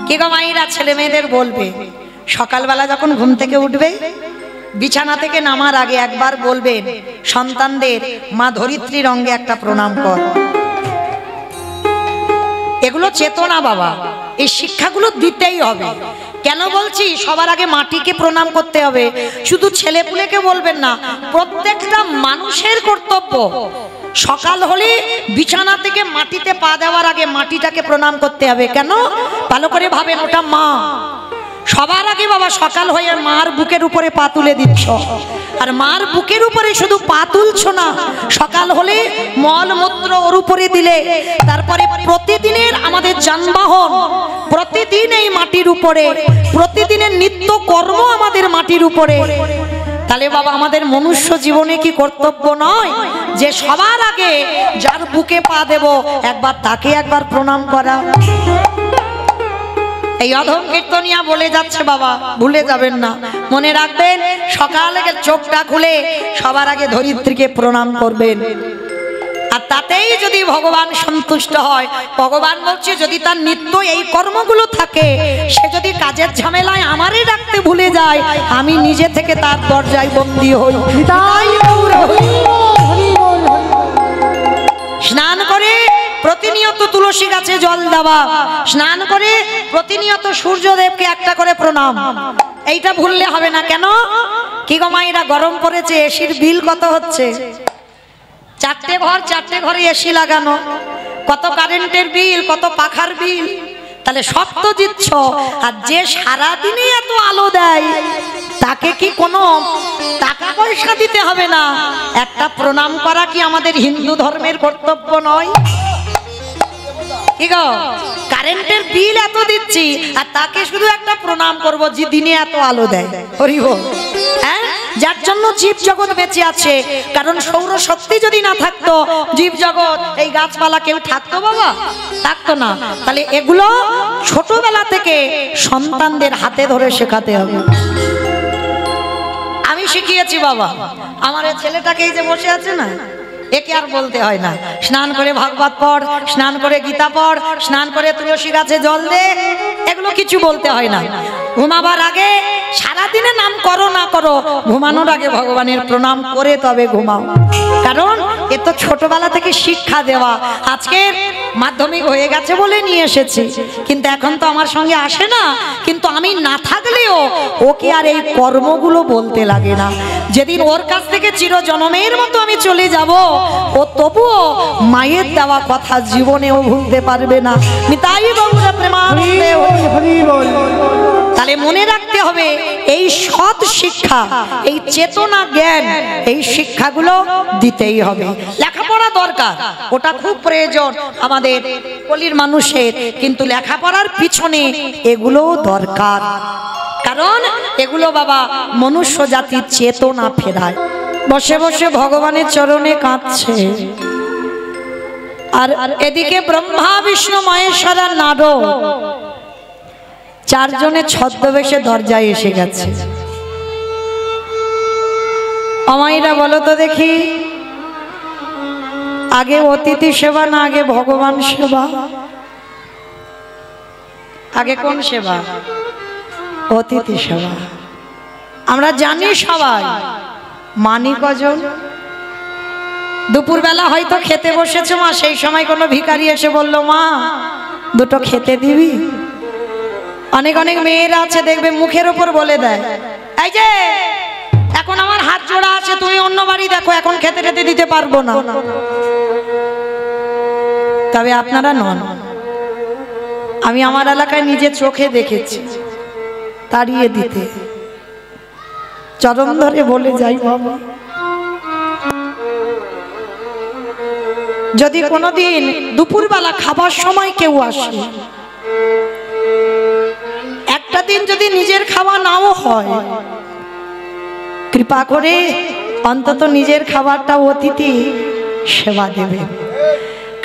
কি গো মায়েরা, ছেলে মেয়েদের বলবে সকালবেলা যখন ঘুম থেকে উঠবে বিছানা থেকে নামার আগে একবার বলবেন সন্তানদের মা ধরিত্রীর অঙ্গে একটা প্রণাম কর। এগুলো চেতনা বাবা, এই শিক্ষাগুলো দিতেই হবে। কেন বলছি সবার আগে মাটিকে প্রণাম করতে হবে? শুধু ছেলেপুলেকে বলবেন না, প্রত্যেকটা মানুষের কর্তব্য সকাল হলে বিছানা থেকে মাটিতে পা দেওয়ার আগে মাটিটাকে প্রণাম করতে হবে। কেন? ভালো করে ভাবেন, ওটা মা। সবার আগে বাবা সকাল হয়ে মার বুকের উপরে পা তুলে দিচ্ছ, আর মার বুকের উপরে শুধু পা তুলছ না, সকাল হলে মল মূত্র ওর উপরে দিলে, তারপরে প্রতিদিনের আমাদের যানবাহন প্রতিদিন এই মাটির উপরে, প্রতিদিনের নিত্য কর্ম আমাদের মাটির উপরে। তাহলে বাবা আমাদের মনুষ্য জীবনে কি কর্তব্য নয় যে সবার আগে যার বুকে পা দেব একবার তাকে একবার প্রণাম করা? এই অধম কীর্তনিয়া বলে যাচ্ছে বাবা, ভুলে যাবেন না, মনে রাখবেন সকালে চোখটা খুলে সবার আগে ধরিত্রীকে প্রণাম করবেন। আর তাতেই যদি ভগবান সন্তুষ্ট হয়, ভগবান বলছে যদি তার নিত্য এই কর্মগুলো থাকে, সে যদি কাজের ঝামেলায় আমারই ডাকতে ভুলে যায়, আমি নিজে থেকে তার দরজায় বন্দী হই। স্নান করে প্রতিনিয়ত তুলসী গাছে জল দেওয়া, স্নান করে প্রতিনিয়ত সূর্যদেবকে একটা করে প্রণাম, এইটা ভুললে হবে না। কেন? কি গো মায়েরা, গরম পড়েছে, এসির বিল কত হচ্ছে? 4টে ঘরে এসি লাগানো, কত কারেন্টের বিল, কত পাখার বিল। তাহলে সব তো দিচ্ছ, আর যে সারাদিনে এত আলো দেয় তাকে কি কোনো টাকা পয়সা দিতে হবে না? একটা প্রণাম করা কি আমাদের হিন্দু ধর্মের কর্তব্য নয়? কি গো, কারেন্টের বিল এত দিচ্ছি আর তাকে শুধু একটা প্রণাম করব যে দিনে এত আলো দেয়। হরি বল। হ্যাঁ, যার জন্য জীব জগৎ বেঁচে আছে। কারণ সৌর শক্তি যদি না থাকতো, জীব জগৎ এই গাছপালা কেউ থাকতো বাবা? থাকতো না। তাহলে এগুলো ছোটবেলা থেকে সন্তানদের হাতে ধরে শেখাতে হবে। আমি শিখিয়েছি বাবা, আমার ছেলেটাকে এই যে বসে আছে না, একে আর বলতে হয় না স্নান করে ভাগবত পড়, স্নান করে গীতা পড়, স্নান করে তুলসী গাছে জল দে, এগুলো কিছু বলতে হয় না। ঘুমাবার আগে সারাদিনে নাম করো না করো, ঘুমানোর আগে ভগবানের প্রণাম করে তবে ঘুমাও। কারণ এ তো ছোটবেলা থেকে শিক্ষা দেওয়া। আজকের মাধ্যমিক হয়ে গেছে বলে নিয়ে এসেছি, কিন্তু এখন তো আমার সঙ্গে আসে না। কিন্তু আমি না থাকলেও ওকে আর এই কর্মগুলো বলতে লাগে না। যেদিন ওর কাছ থেকে চিরজনমের মতো আমি চলে যাব, ও তবুও মায়ের দেওয়া কথা জীবনেও ভুলতে পারবে না। তাই তাহলে মনে রাখতে হবে এই সৎ শিক্ষা, এই চেতনা জ্ঞান, এই শিক্ষাগুলো দিতেই হবে। লেখাপড়া দরকার, ওটা খুব প্রয়োজন আমাদের কলির মানুষের, কিন্তু লেখাপড়ার পিছনে এগুলোও দরকার। কারণ এগুলো বাবা মনুষ্য জাতির চেতনা ফেরায়। বসে বসে ভগবানের চরণে কাঁদছে, আর এদিকে ব্রহ্মা বিষ্ণু মহেশ্বর আর নারদ চারজনে ছদ্মবেশে দরজায় এসে গেছে। আমাইরা বলো তো দেখি, আগে অতিথি সেবা না আগে ভগবান সেবা? আগে কোন সেবা? অতিথি সেবা। আমরা জানি সবাই, মানি কজন? দুপুরবেলা হয়তো খেতে বসেছে মা, সেই সময় কোনো ভিখারি এসে বলল মা দুটো খেতে দিবি? অনেক অনেক মেয়েরা আছে দেখবে মুখের উপর বলে দেয়, এই যে এখন আমার হাত জোড়া আছে, তুমি অন্য বাড়ি দেখো, এখন খেতে খেতে দিতে পারবো না। তবে আপনারা নন, আমি আমার এলাকায় নিজে চোখে দেখেছি তাড়িয়ে দিতে। চরণ ধরে বলে যাই বাবা, যদি কোনোদিন দুপুরবেলা খাবার সময় কেউ আসে, একটা দিন যদি নিজের খাওয়া নাও হয়, কৃপা করে অন্তত নিজের খাবারটা অতিথি সেবা দেবে।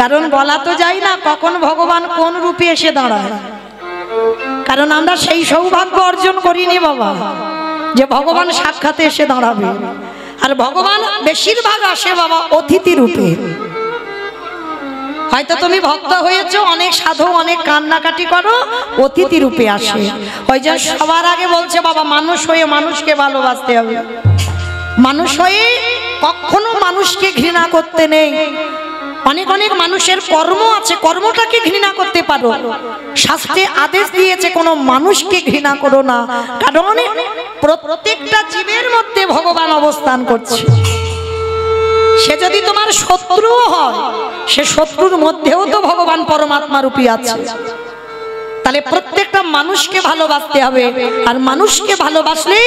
কারণ বলা তো যায় না কখন ভগবান কোন রূপে এসে দাঁড়ায়। কারণ আমরা সেই সৌভাগ্য অর্জন করিনি বাবা যে ভগবান সাক্ষাতে এসে দাঁড়াবে। আর ভগবান বেশিরভাগ আসে বাবা অতিথি রূপে। হয়তো তুমি ভক্ত হয়েছো, অনেক সাধু অনেক কান্নাকাটি করো, অতিথি রূপে আসে। ওই যে সবার আগে বলছে বাবা, মানুষ হয়ে মানুষকে ভালোবাসতে হবে। মানুষ হয়ে কখনো মানুষকে ঘৃণা করতে নেই। অনেক অনেক মানুষের কর্ম আছে, কর্মটাকে ঘৃণা করতে পারো। শাস্ত্রে আদেশ দিয়েছে কোনো মানুষকে ঘৃণা করো না, কারণ প্রত্যেকটা জীবের মধ্যে ভগবান অবস্থান করছে। সে যদি তোমার শত্রুও হয়, সে শত্রুর মধ্যেও তো ভগবান পরমাত্মা রূপী আছে। তাহলে প্রত্যেকটা মানুষকে ভালোবাসতে হবে, আর মানুষকে ভালোবাসলে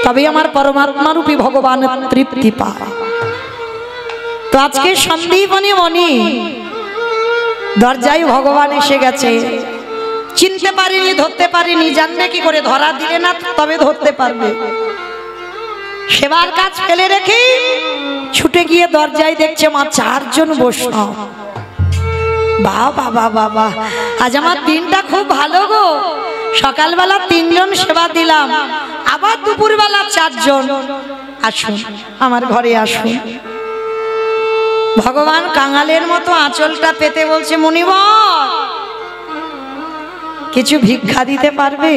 তবে আমার পরমাত্মা রূপী ভগবান তৃপ্তি পায়। তো আজকে সন্দীপনী মণি দরজায় ভগবান এসে গেছে। চিনতে পারিনি, ধরতে পারিনি, জানবে কি করে? ধরা দিলে না তবে ধরতে পারবে। সেবার কাজ ফেলে রেখে ছুটে গিয়ে দরজায় দেখছে মা 4 জন বৈষ্ণব। বাবা বাবা বাবা, আজ আমার দিনটা খুব ভালো গো। সকালবেলা 3 জন সেবা দিলাম, আবার দুপুরবেলা 4 জন। আসুন আমার ঘরে আসুন। ভগবান কাঙালের মতো আঁচলটা পেতে বলছে, মুনিবর কিছু ভিক্ষা দিতে পারবে?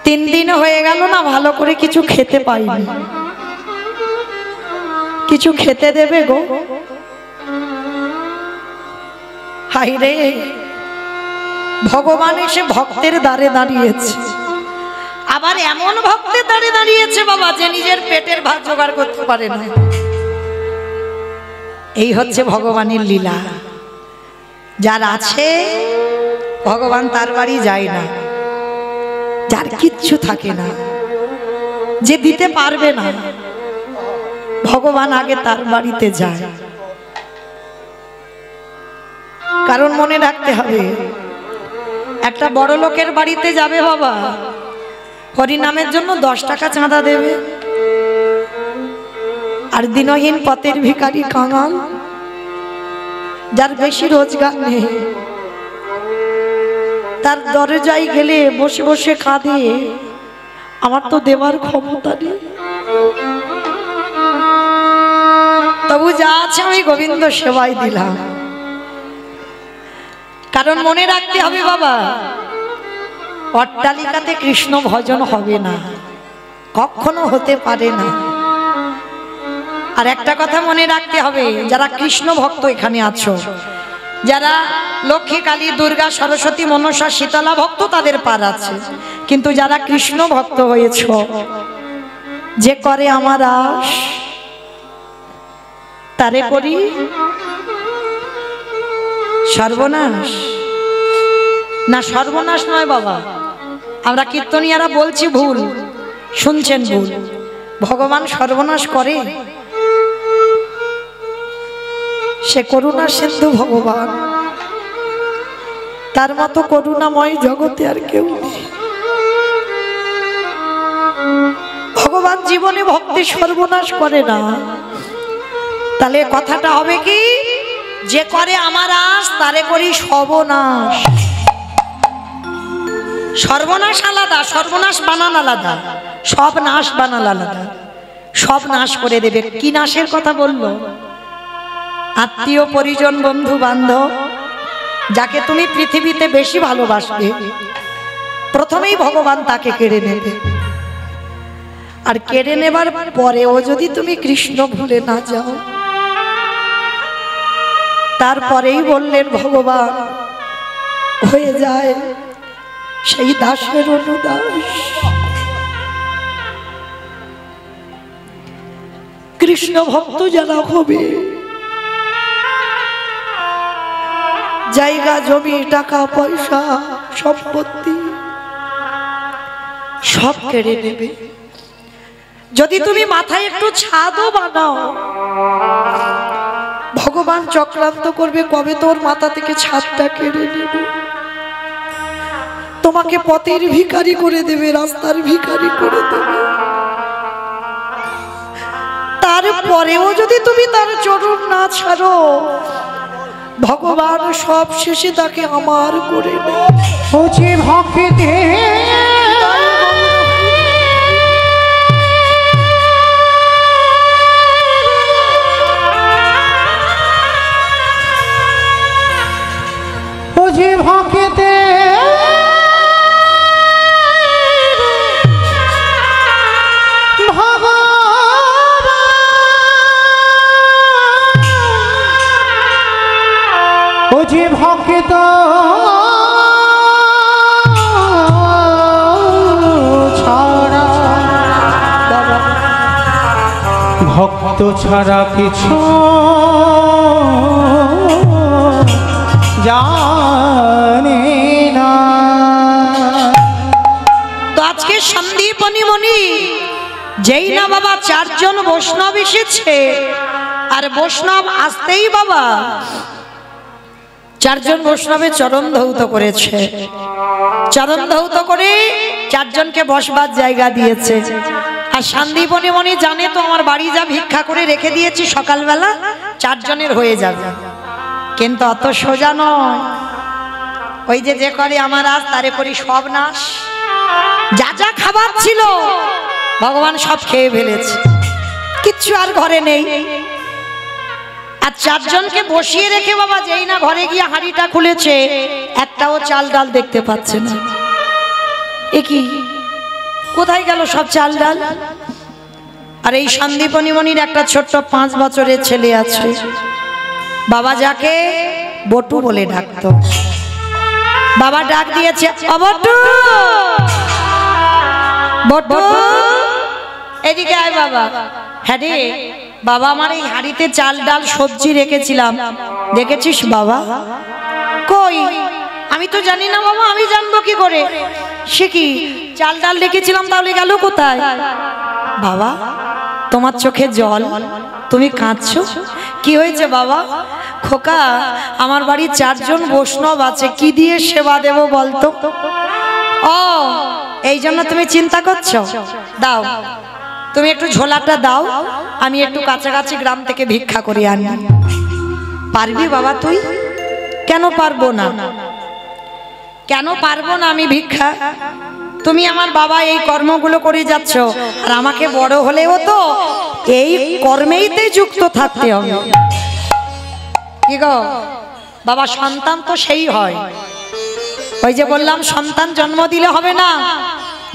3 দিন হয়ে গেল না, ভালো করে কিছু খেতে পাইনি, কিছু খেতে দেবে গো? হাই রে, ভগবান এসে ভক্তের দ্বারে দাঁড়িয়েছে। আবার এমন ভক্তের দ্বারে দাঁড়িয়েছে বাবা, যে নিজের পেটের ভাত জোগাড় করতে পারে না। এই হচ্ছে ভগবানের লীলা। যার আছে ভগবান তার বাড়ি যায় না, যার কিচ্ছু থাকে না, যে দিতে পারবে না, ভগবান আগে তার বাড়িতে যায়। কারণ মনে রাখতে হবে, একটা বড় লোকের বাড়িতে যাবে বাবা, হরিনামের জন্য 10 টাকা চাঁদা দেবে, আর দিনহীন পথের ভিখারি কাঙাল, যার বেশি রোজগার নেই, তার দরজায় গেলে বসে বসে কাঁদে, আমার তো দেওয়ার ক্ষমতা নেই, তবু যা আছে আমি গোবিন্দ সেবায় দিলাম। কারণ মনে রাখতে হবে বাবা, অট্টালিকাতে কৃষ্ণ ভজন হবে না, কখনো হতে পারে না। আর একটা কথা মনে রাখতে হবে, যারা কৃষ্ণ ভক্ত এখানে আছো, যারা লক্ষ্মী, কালী, দুর্গা, সরস্বতী, মনসা, শীতলা ভক্ত, তাদের পার আছে। কিন্তু যারা কৃষ্ণ ভক্ত হয়েছ, যে করে আমার আশ তারে করি সর্বনাশ। না, সর্বনাশ নয় বাবা, আমরা কীর্তনিয়ারা বলছি ভুল, শুনছেন ভুল। ভগবান সর্বনাশ করে? সে করুণা সিন্ধু ভগবান, তার মতো করুণাময় জগতে আর কেউ নেই। ভগবান জীবনে ভক্তি সর্বনাশ করে না। তাহলে কথাটা হবে কি, যে করে আমার আশ তারে করি সর্বনাশ। সর্বনাশ আলাদা, সর্বনাশ বানান আলাদা, সব নাশ বানাল আলাদা। সব নাশ করে দেবে। কি নাশের কথা বললো? আত্মীয় পরিজন, বন্ধু বান্ধব, যাকে তুমি পৃথিবীতে বেশি ভালোবাসবে, প্রথমেই ভগবান তাকে কেড়ে নেবে। আর কেড়ে নেবার পরেও যদি তুমি কৃষ্ণ ভুলে না যাও, তারপরেই বললেন ভগবান হয়ে যায় সেই দাসের অনুদাস। কৃষ্ণ ভক্ত যারা হবে, জায়গা জমি, টাকা পয়সা, সম্পত্তি সব কেড়ে নেবে। যদি তুমি মাথায় একটু ছাদও বানাও, ভগবান চক্রান্ত করবে, কবে তোর মাথা থেকে ছাদটা কেড়ে নেব। তোমাকে পথের ভিখারি করে দেবে, রাস্তার ভিখারি করে দেবে। তারপরেও যদি তুমি তার চরণ না ছাড়ো, ভগবান সব শেষে তাকে আমার করে নেবে। ভক্তি ভক্ত ছাড়া কিছু জানে না। তো আজকে সন্দীপনী মণি যেই না বাবা চারজন বৈষ্ণব এসেছে, আর বৈষ্ণব আসতেই বাবা চারজন বৈষ্ণবের চরণ ধৌত করেছে। চরণ ধৌত করে চারজনকে বসবার জায়গা দিয়েছে। আর সন্দীপনী মণি জানে তো আমার বাড়ি যা ভিক্ষা করে রেখে দিয়েছি সকালবেলা চারজনের হয়ে যাবে, কিন্তু অত সোজা নয়। ওই যে করে আমার আজ তারে করি সব নাশ। যা যা খাবার ছিল ভগবান সব খেয়ে ফেলেছে, কিচ্ছু আর ঘরে নেই। আর চারজনকে বসিয়ে রেখে বাবা যেই না ঘরে গিয়ে হাঁড়িটা খুলেছে, একটাও চাল ডাল দেখতে পাচ্ছে না। এ কি, কোথায় গেল সব চাল ডাল? আর এই সন্দীপনী মণির একটা ছোট্ট 5 বছরের ছেলে আছে, বাবা যাকে বটু বলে ডাকতো। বাবা ডাক দিয়েছে, বটু বটু এদিকে আয় বাবা। হ্যাঁ রে বাবা, আমার এই হাঁড়িতে চাল ডাল সবজি রেখেছিলাম, দেখেছিস বাবা? কই, আমি তো জানি না বাবা, আমি জানবো কি করে? সে কি, চাল ডাল রেখেছিলাম তাহলে গেল কোথায়? বাবা তোমার চোখে জল, তুমি কাঁদছো, কি হয়েছে বাবা? খোকা, আমার বাড়ি চারজন বৈষ্ণব আছে, কি দিয়ে সেবা দেব বলতো? ও এই জন্য তুমি চিন্তা করছো? দাও তুমি একটু ঝোলাটা দাও, আমি একটু কাছাকাছি গ্রাম থেকে ভিক্ষা করে আনি। পারবি বাবা তুই? কেন পারবো না, কেন পারবো না আমি ভিক্ষা? তুমি আমার বাবা এই কর্মগুলো করে যাচ্ছ, আর আমাকে বড় হলেও তো এই কর্মেইতে যুক্ত থাকতে হবে। কি গো বাবা, সন্তান তো সেই হয়, ওই যে বললাম সন্তান জন্ম দিলে হবে না,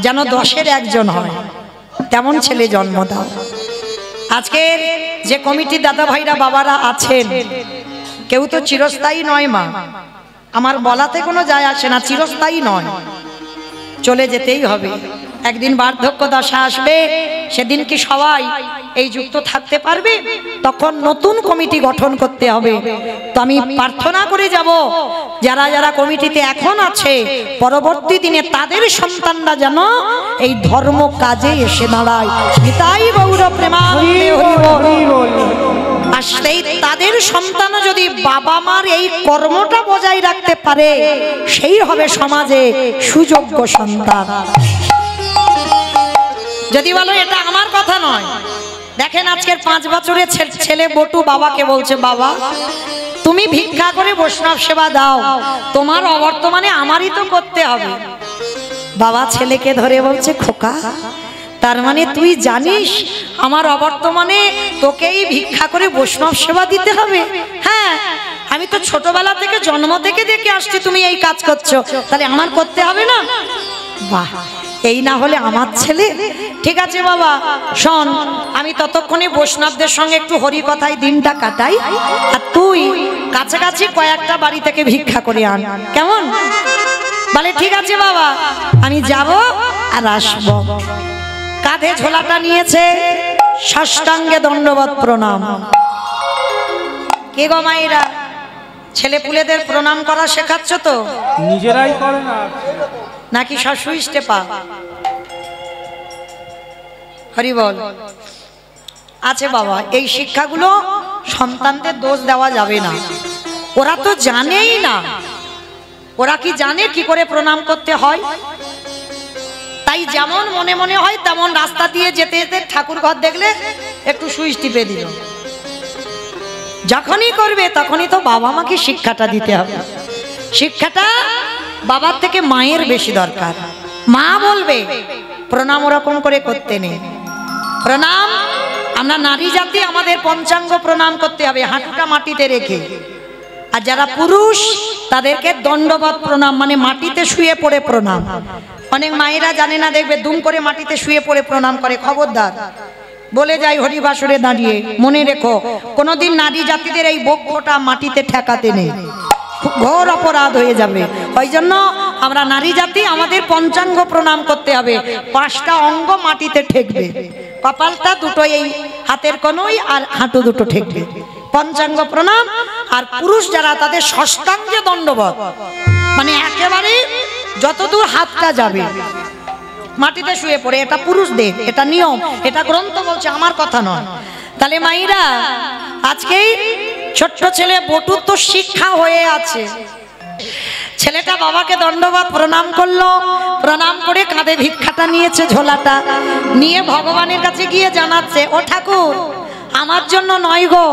যেন 10-এর একজন হয়, তেমন ছেলে জন্ম দাও। আজকের যে কমিটির দাদা ভাইরা বাবারা আছেন, কেউ তো চিরস্থায়ী নয় মা, আমার বলাতে কোনো যায় আসে না, চিরস্থায়ী নয়, চলে যেতেই হবে। একদিন বার্ধক্য দশা আসবে, সেদিন কি সবাই এই যুক্ত থাকতে পারবে? তখন নতুন কমিটি গঠন করতে হবে। তো আমি প্রার্থনা করে যাব, যারা যারা কমিটিতে এখন আছে, পরবর্তী দিনে তাদের সন্তানরা যেন এই ধর্ম কাজে এসে দাঁড়ায়। নিতাই গৌর প্রেমানন্দে হরি বল। আর সেই তাদের সন্তান যদি বাবা মার এই কর্মটা বজায় রাখতে পারে, সেই হবে সমাজে সুযোগ্য সন্তান। যদি বলো এটা আমার কথা নয়, দেখেন আজকের 5 বছরের ছেলে বটু বাবাকে বলছে, বাবা তুমি ভিক্ষা করে বৈষ্ণব সেবা দাও, তোমার অবর্তমানে আমারই তো করতে হবে। বাবা ছেলেকে ধরে বলছে, খোকা তার মানে তুই জানিস আমার অবর্তমানে তোকেই ভিক্ষা করে বৈষ্ণব সেবা দিতে হবে? হ্যাঁ, আমি তো ছোটবেলা থেকে জন্ম থেকে দেখে আসছি তুমি এই কাজ করছো, তাহলে আমার করতে হবে না? বাহ, এই না হলে আমার ছেলে। ঠিক আছে বাবা, শোন, আমি ততক্ষণে বৈষ্ণবদের সঙ্গে একটু হরি কথায় দিনটা কাটাই, আর তুই কাছাকাছি কয়েকটা বাড়ি থেকে ভিক্ষা করে আন, কেমন? বলে ঠিক আছে বাবা, আমি যাব আর আসবো। কাঁধে ঝোলাটা নিয়েছে, সাষ্টাঙ্গে দণ্ডবত প্রণাম। কে গো মায়েরা, ছেলে পুলেদের প্রণাম করা শেখাচ্ছ তো? নিজেরাই করে না নাকি শাশু স্টেপা? হরি বল। আছে বাবা, এই শিক্ষাগুলো সন্তানদের দোষ দেওয়া যাবে না, ওরা তো জানেই না। ওরা কি জানে কি করে প্রণাম করতে হয়? তাই যেমন মনে মনে হয় তেমন রাস্তা দিয়ে যেতে যেতে ঠাকুর ঘর দেখলে একটু সুইচ টিপে দিল। যখনই করবে তখনই তো বাবা মাকে শিক্ষাটা দিতে হবে। শিক্ষাটা বাবার থেকে মায়ের বেশি দরকার। মা বলবে প্রণাম ওরকম করে করতে নেই। প্রণাম আমরা নারী জাতি, আমাদের পঞ্চাঙ্গ প্রণাম করতে হবে হাঁটুটা মাটিতে রেখে। আর যারা পুরুষ তাদেরকে দণ্ডবত প্রণাম, মানে মাটিতে শুয়ে পড়ে প্রণাম। অনেক মায়েরা জানে না, দেখবে দুম করে মাটিতে শুয়ে পড়ে প্রণাম করে। খবরদার, বলে যাই হরিবাসরে দাঁড়িয়ে, মনে রেখো কোনোদিন নারী জাতিদের এই বক্ষটা মাটিতে ঠেকাতে নেই, ঘোর অপরাধ হয়ে যাবে। ওই জন্য আমরা নারী জাতি, আমাদের পঞ্চাঙ্গ প্রণাম করতে হবে, 5টা অঙ্গ মাটিতে ঠেকবে। কপালটা দুটো এই হাতের কনুই আর হাঁটু দুটো ঠেকবে, পঞ্চাঙ্গ প্রণাম। আর পুরুষ যারা তাদের ষষ্ঠাঙ্গে দণ্ডবত, মানে একেবারে যতদূর হাতটা যাবে মাটিতে শুয়ে পড়ে। এটা পুরুষদের, এটা নিয়ম, এটা গ্রন্থ বলছে, আমার কথা নয়। তাহলে মাইরা আজকেই ছোট্ট ছেলে বটুর তো শিক্ষা হয়ে আছে। ছেলেটা বাবাকে দণ্ডবত প্রণাম করলো, প্রণাম করে কাঁধে ভিক্ষাটা নিয়েছে, ঝোলাটা নিয়ে ভগবানের কাছে গিয়ে জানাচ্ছে, ও ঠাকুর আমার জন্য নয় গো,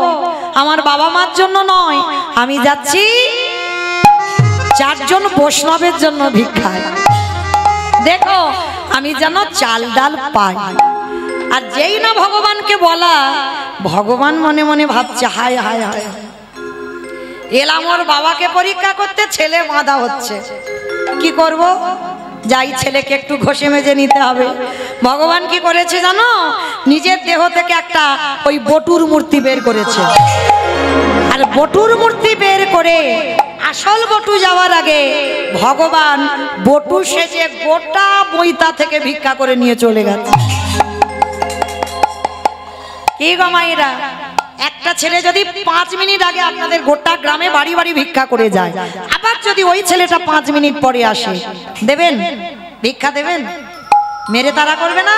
আমার বাবা মার জন্য নয়, আমি যাচ্ছি 4 জন বৈষ্ণবের জন্য ভিক্ষায়। দেখো আমি যেন চাল ডাল পাই। আর যেই না ভগবানকে বলা, ভগবান মনে মনে ভাবছে, হায় হায় হায়, এলাম ওর বাবাকে পরীক্ষা করতে, ছেলে বাঁধা হচ্ছে, কি করব? যাই ছেলেকে একটু ঘষে মেজে নিতে হবে। ভগবান কি করেছে জানো? নিজের দেহ থেকে একটা ওই বটুর মূর্তি বের করেছে। আর বটুর মূর্তি বের করে আসল বটু যাওয়ার আগে ভগবান বটু সেজে গোটা বইতা থেকে ভিক্ষা করে নিয়ে চলে গেছে। কি গো মায়েরা, একটা ছেলে যদি 5 মিনিট আগে আপনাদের গোটা গ্রামে বাড়ি বাড়ি ভিক্ষা করে যায়, আবার যদি ওই ছেলেটা 5 মিনিট পরে আসে, দেবেন? ভিক্ষা দেবেন? মেরে তারা করবে না?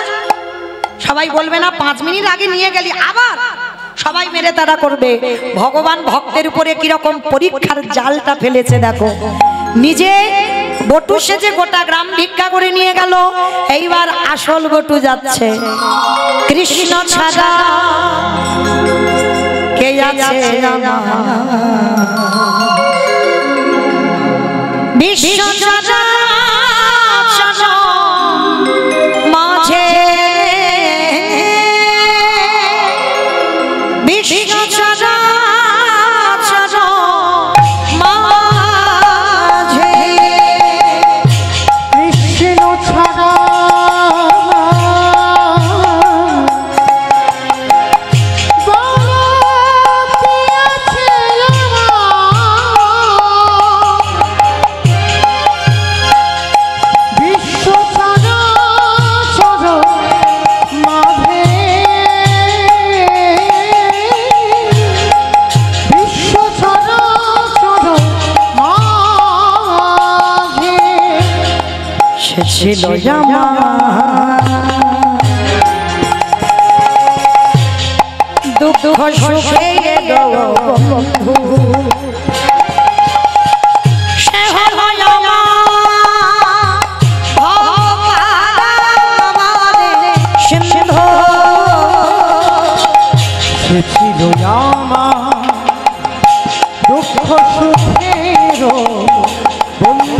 সবাই বলবে না 5 মিনিট আগে নিয়ে গেলি, আবার সবাই মেরে তারা করবে। ভগবান ভক্তের উপরে কিরকম পরীক্ষার জালটা ফেলেছে দেখো। নিজে বটু সেজে গোটা গ্রাম ভিক্ষা করে নিয়ে গেল, এইবার আসল বটু যাচ্ছে। কৃষ্ণ ছাড়া কে আছে বিশ্ব মাঝে, বিশ্ব মাঝে কৃষ্ণ ছাড়া ছিল দুঃখ সুখে বন্ধু, সে হলো সিন্ধু, সে ছিল আমার দুঃখ সুখের বন্ধু।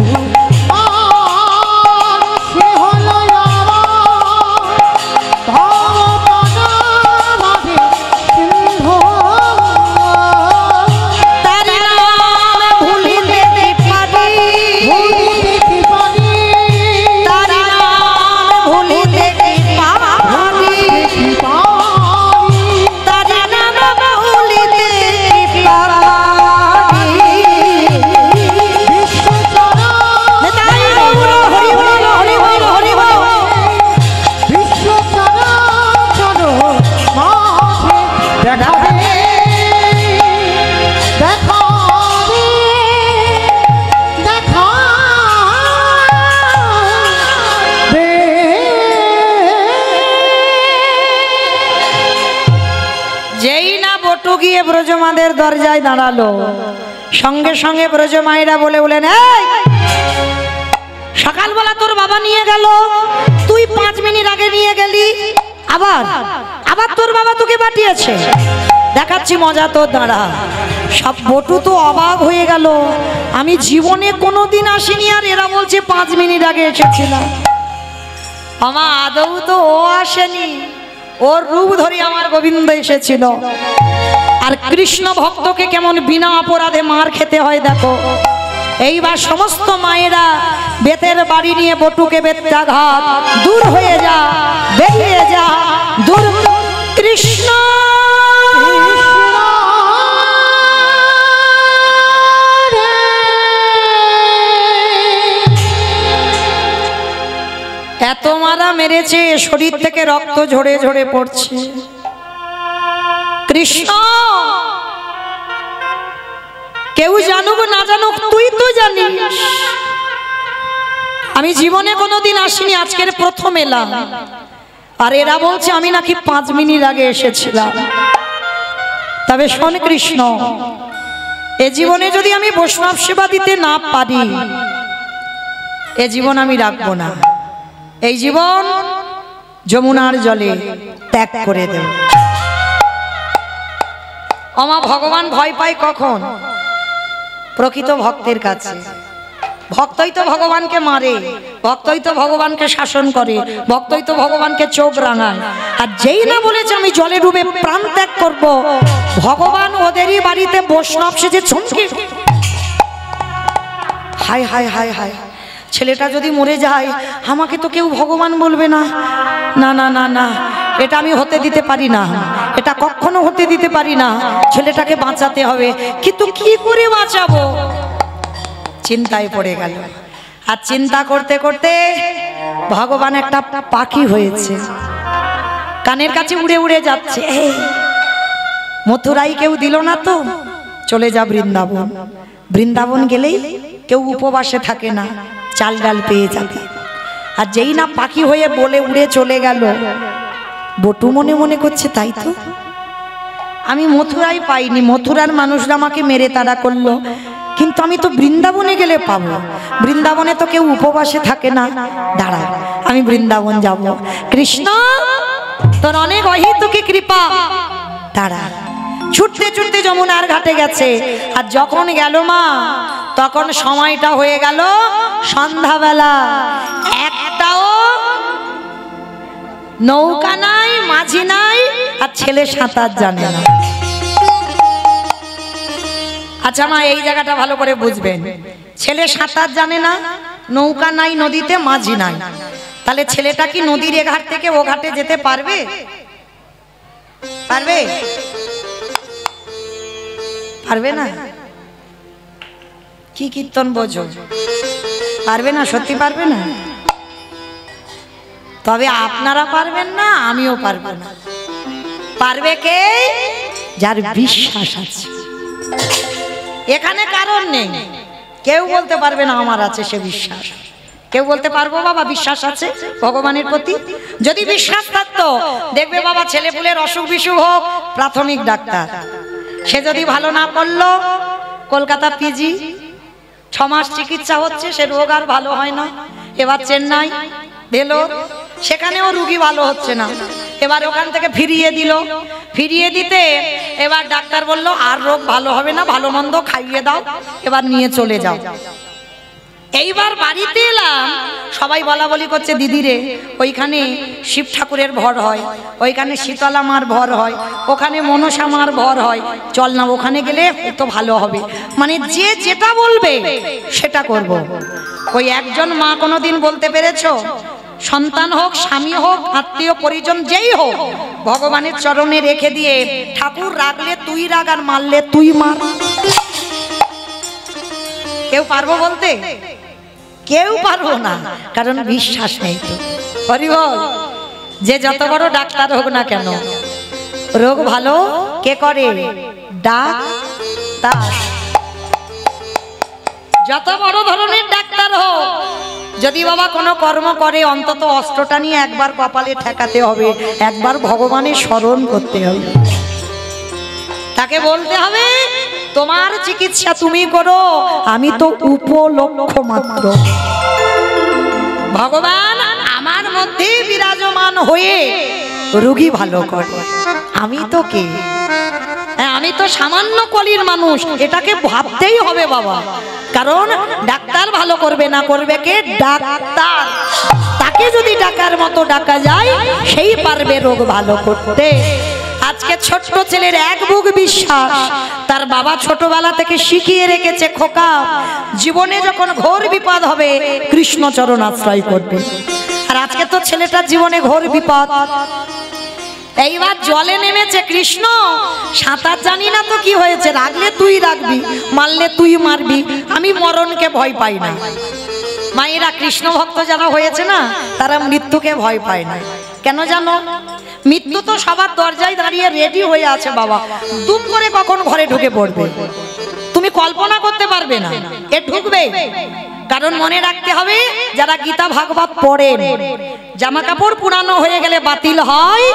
গিয়ে ব্রজমাদের দরজায় দাঁড়ালো, সঙ্গে সঙ্গে ব্রজমায়েরা বলে বলেন, এই সকালবেলা তোর বাবা নিয়ে গেল, তুই 5 মিনিট আগে নিয়ে গেলি, আবার আবার তোর বাবা তোকে পাঠিয়েছে, দেখাচ্ছি মজা তোর, দাঁড়া। সব বটু তো অবাক হয়ে গেল, আমি জীবনে কোনোদিন আসিনি, আর এরা বলছে 5 মিনিট আগে এসেছিলাম। আমার আদৌ তো ও আসেনি, ওর রূপ ধরে আমার গোবিন্দ এসেছিল। আর কৃষ্ণ ভক্তকে কেমন বিনা অপরাধে মার খেতে হয় দেখো। এইবার সমস্ত মায়েরা বেতের বাড়ি নিয়ে বটুকে বেত্যাঘাত, দূর হয়ে যা, বেরিয়ে যা, দূর। কৃষ্ণ এত মারা মেরেছে শরীর থেকে রক্ত ঝরে ঝরে পড়ছে। কৃষ্ণ কেউ জানুক না জানুক তুই তো জানিস। আমি জীবনে কোনোদিন আসিনি, আজকের প্রথম এলাম। আর এরা বলছে আমি নাকি 5 মিনিট আগে এসেছিলাম। তবে শোন কৃষ্ণ, এ জীবনে যদি আমি বৈষ্ণব সেবা দিতে না পারি, এ জীবন আমি রাখবো না। এই জীবন যমুনার জলে ত্যাগ করে দেব। আমা ভগবান ভয় পায় কখন? প্রকৃত ভক্তের কাছে। ভক্তই তো ভগবানকে মারে, ভক্তই তো ভগবানকে শাসন করে, ভক্তই তো ভগবানকে চোখ রাঙায়। আর যেই না বলেছে আমি জলে ডুবে প্রাণ ত্যাগ করব, ভগবান ওদেরই বাড়িতে বৈষ্ণব সেজে চমকে। হায় হায় হায় হায়, ছেলেটা যদি মরে যায় আমাকে তো কেউ ভগবান বলবে না। না না না না, এটা আমি হতে দিতে পারি না, এটা কখনো হতে দিতে পারি না। ছেলেটাকে বাঁচাতে হবে, কিন্তু কি করে বাঁচাবো? চিন্তায় পড়ে গেল। আর চিন্তা করতে করতে ভগবান একটা পাখি হয়েছে, কানের কাছে উড়ে উড়ে যাচ্ছে। মথুরাই কেউ দিল না তো চলে যা বৃন্দাবন। বৃন্দাবন গেলেই কেউ উপবাসে থাকে না, চাল ডাল পেয়ে যাবে। আর যেই না পাখি হয়ে বলে উড়ে চলে গেল, বটু মনে মনে করছে তাই তো, আমি মথুরাই পাইনি, মথুরার মানুষরা আমাকে মেরে তাড়া করলো, কিন্তু আমি তো বৃন্দাবনে গেলে পাবো। বৃন্দাবনে তো কেউ উপবাসে থাকে না, দাঁড়া আমি বৃন্দাবন যাব। কৃষ্ণ তোর অনেক অহেতুকী কৃপা, দাঁড়া। ছুটতে ছুটতে যমুনার ঘাটে গেছে। আর যখন গেল মা, তখন সময়টা হয়ে গেল সন্ধ্যাবেলা। একটাও নৌকা নাই, মাঝি নাই, আর ছেলে সাঁতার জানে না। আচ্ছা মা, এই জায়গাটা ভালো করে বুঝবেন। ছেলে সাঁতার জানে না, নৌকা নাই নদীতে, মাঝি নাই, তাহলে ছেলেটা কি নদীর এ ঘাট থেকে ও ঘাটে যেতে পারবে? পারবে? পারবে না। কি কীর্তন বোঝো? পারবে না, সত্যি পারবে না। তবে আপনারা পারবেন না, আমিও পারবো না। পারবে কে? যার বিশ্বাস আছে। এখানে কারণ নেই, কেউ বলতে পারবে না আমার আছে সে বিশ্বাস। কেউ বলতে পারবো বাবা বিশ্বাস আছে ভগবানের প্রতি? যদি বিশ্বাস থাকতো, দেখবে বাবা ছেলেপুলের অসুখ বিসুখ হোক, প্রাথমিক ডাক্তার, সে যদি ভালো না করলো কলকাতা পিজি, 6 মাস চিকিৎসা হচ্ছে, সে রোগ আর ভালো হয় না। এবার চেন্নাই, ভেলোর, সেখানেও রুগী ভালো হচ্ছে না। এবার ওখান থেকে ফিরিয়ে দিল। ফিরিয়ে দিতে এবার ডাক্তার বলল আর রোগ ভালো হবে না, ভালো মন্দ খাইয়ে দাও, এবার নিয়ে চলে যাও। এইবার বাড়িতে এলাম, সবাই বলা বলি করছে দিদি রে ওইখানে শিব ঠাকুরের ভর হয়, ওইখানে শীতলা মার ভর হয়, ওখানে মনসা মার ভর হয়, চল না ওখানে গেলে তো ভালো হবে। মানে যে যেটা বলবে সেটা করব। ওই একজন মা কোনোদিন বলতে পেরেছো সন্তান হোক, স্বামী হোক, আত্মীয় পরিজন যেই হোক, ভগবানের চরণে রেখে দিয়ে ঠাকুর রাগলে তুই রাগ আর মারলে তুই মার? কেউ পারবো বলতে? কেউ পারবো না, কারণ বিশ্বাস নেই তো। হরি বল। যে যত বড় ডাক্তার হোক না কেন, রোগ ভালো কে করে? ডাক্তার। যত বড় ধরনের ডাক্তার হোক, যদি বাবা কোনো কর্ম করে, অন্তত অস্ত্রটা নিয়ে একবার কপালে ঠেকাতে হবে, একবার ভগবানের স্মরণ করতে হবে। তাকে বলতে হবে তোমার চিকিৎসা তুমি করো, আমি তো উপলক্ষ মাত্র। ভগবান আমার মধ্যে বিরাজমান হয়ে রোগী ভালো করে, আমি তো কে? আমি তো সামান্য কলির মানুষ, এটাকে ভাবতেই হবে বাবা। কারণ ডাক্তার ভালো করবে না, করবে কে? ডাক্তার। তাকে যদি ডাকার মতো ডাকা যায়, সেই পারবে রোগ ভালো করতে। আজকে ছোট্ট ছেলের এক বুক বিশ্বাস, তার বাবা ছোটবেলা থেকে শিখিয়ে রেখেছে খোকা জীবনে যখন ঘোর বিপদ হবে কৃষ্ণ চরণ আশ্রয় করবে। আর আজকে তো ছেলেটার জীবনে ঘোর বিপদ। এইবার জলে নেমেছে, কৃষ্ণ সাঁতার জানি না তো কি হয়েছে, রাগলে তুই রাগবি, মারলে তুই মারবি, আমি মরণকে ভয় পাই না। মায়েরা কৃষ্ণ ভক্ত যারা হয়েছে না তারা মৃত্যুকে ভয় পায় না। কেন জানো? মৃত্যু তো সবার দরজায় দাঁড়িয়ে রেডি হয়ে আছে বাবা, দুম করে কখন ঘরে ঢুকে পড়বে তুমি কল্পনা করতে পারবে না, এ ঢুকবে। কারণ মনে রাখতে হবে, যারা গীতা ভাগবত পড়েন, জামা কাপড় পুরানো হয়ে গেলে বাতিল হয়,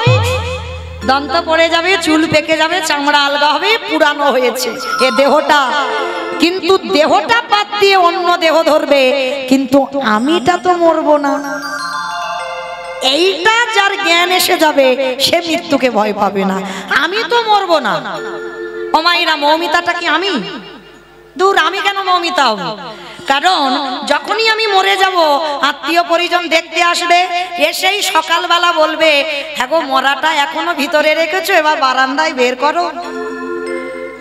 দন্ত পড়ে যাবে, চুল পেকে যাবে, চামড়া আলগা হবে, পুরানো হয়েছে এ দেহটা। কিন্তু দেহটা বাদ দিয়ে অন্য দেহ ধরবে, কিন্তু আমিটা তো মরবো না। এইটা যার জ্ঞান এসে যাবে সে মৃত্যুকে ভয় পাবে না। আমি তো মরবো না। ও মায়েরা, মৌমিতাটা কি আমি? দূর, আমি কেন মৌমিতা হব? কারণ যখনই আমি মরে যাব, আত্মীয় পরিজন দেখতে আসবে, এসেই সকালবেলা বলবে, হ্যাঁ গো মরাটা এখনো ভিতরে রেখেছো, এবার বারান্দায় বের করো।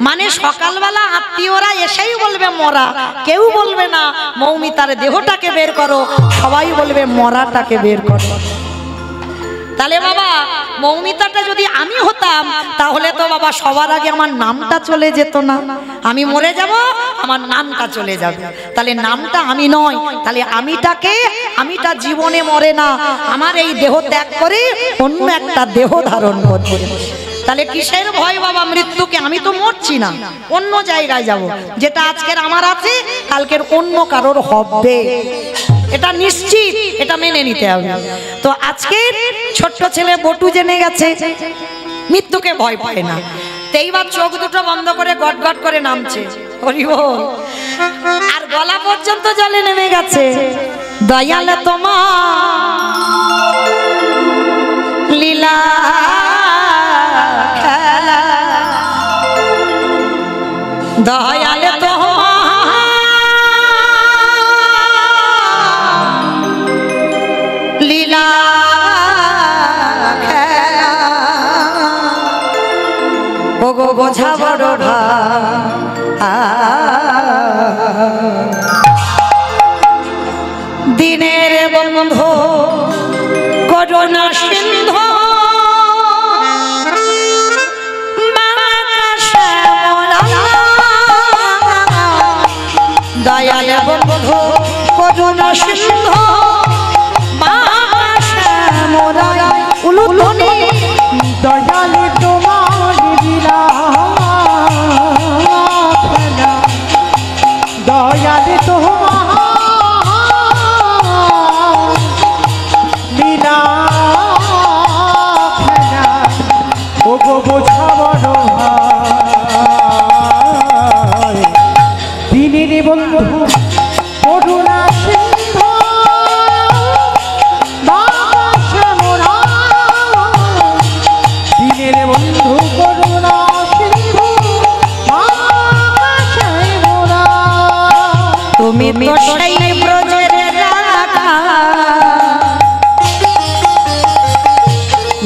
মানে সকালবেলা আত্মীয়রা এসেই বলবে মরা, কেউ বলবে না মৌমিতার দেহটাকে বের করো, সবাই বলবে মরাটাকে বের করো। তাহলে বাবা, মৌমিতাটা যদি আমি হতাম তাহলে তো বাবা সবার আগে আমার নামটা চলে যেত না। আমি মরে যাব, আমার নামটা চলে যাবে। তাহলে নামটা আমি নয়, তাহলে আমিটা জীবনে মরে না, আমার এই দেহ ত্যাগ করে অন্য একটা দেহ ধারণ করবে। তাহলে কিসের ভয় বাবা মৃত্যুকে? আমি তো মরছি না, অন্য জায়গায় যাব। যেটা আজকের আমার আছে কালকের অন্য কারোর হবে, এটা নিশ্চিত, এটা মেনে নিতে হবে। তো আজকে ছোট্ট ছেলে বটু জেনে গেছে মৃত্যুকে ভয় পায় না। এইবার চোখ দুটো বন্ধ করে গট গট করে নামছে, হরি বল, আর গলা পর্যন্ত জলে নেমে গেছে। দয়াল তোমার লীলা খেলা, দয়াল তোমার লীলা খেলা, ও গো বোঝা বড় দিনের বন্ধু করুণা সিন্ধু, দয়াল বন্ধু করুণা সিন্ধু, দয়াল তোমার লীলা খেলা, দয়াল তোমার লীলা খেলা, ও গো বোঝা বড় ভাই, দিনের বন্ধু করুণা সিন্ধু, দিনের বন্ধু করুণা সিন্ধু, তুমি তো সেই ব্রজের রাধা,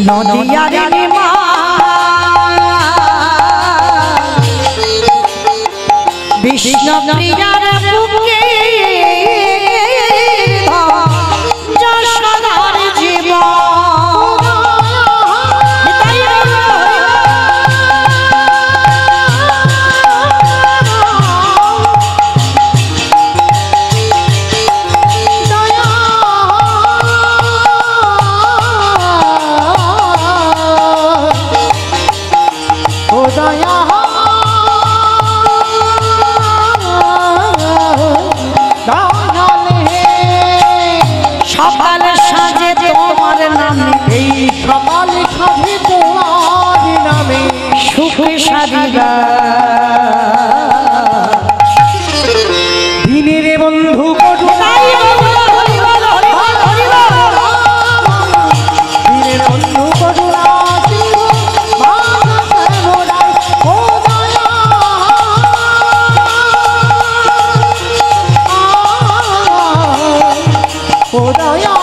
নদিয়ার নিমা, বিষ্ণু প্রিয়ার বুকে যশোদার জীবন। সকাল সাজে তোমার নামে, এই সকাল সাজে তোমার নামে, সুখ সারিবা, দিনের বন্ধু করুণা, দিনের বন্ধু করুণা সিন্ধু, ও দয়া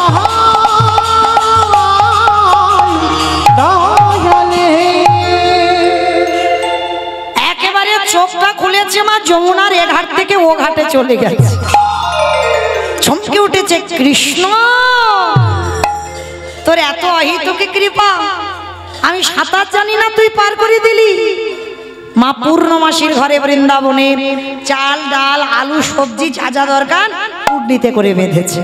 একেবারে চোখটা খুলেছে মা যমুনার এ ঘাট থেকে ও ঘাটে চলে গেছে, চমকে উঠেছে। কৃষ্ণ, তোর এত অহিতকে কৃপা, আমি সাঁতার জানি না, তুই পার করে দিলি। মা পূর্ণমাসীর ঘরে বৃন্দাবনে চাল ডাল আলু সবজি যা যা দরকার পুডলিতে করে বেঁধেছে।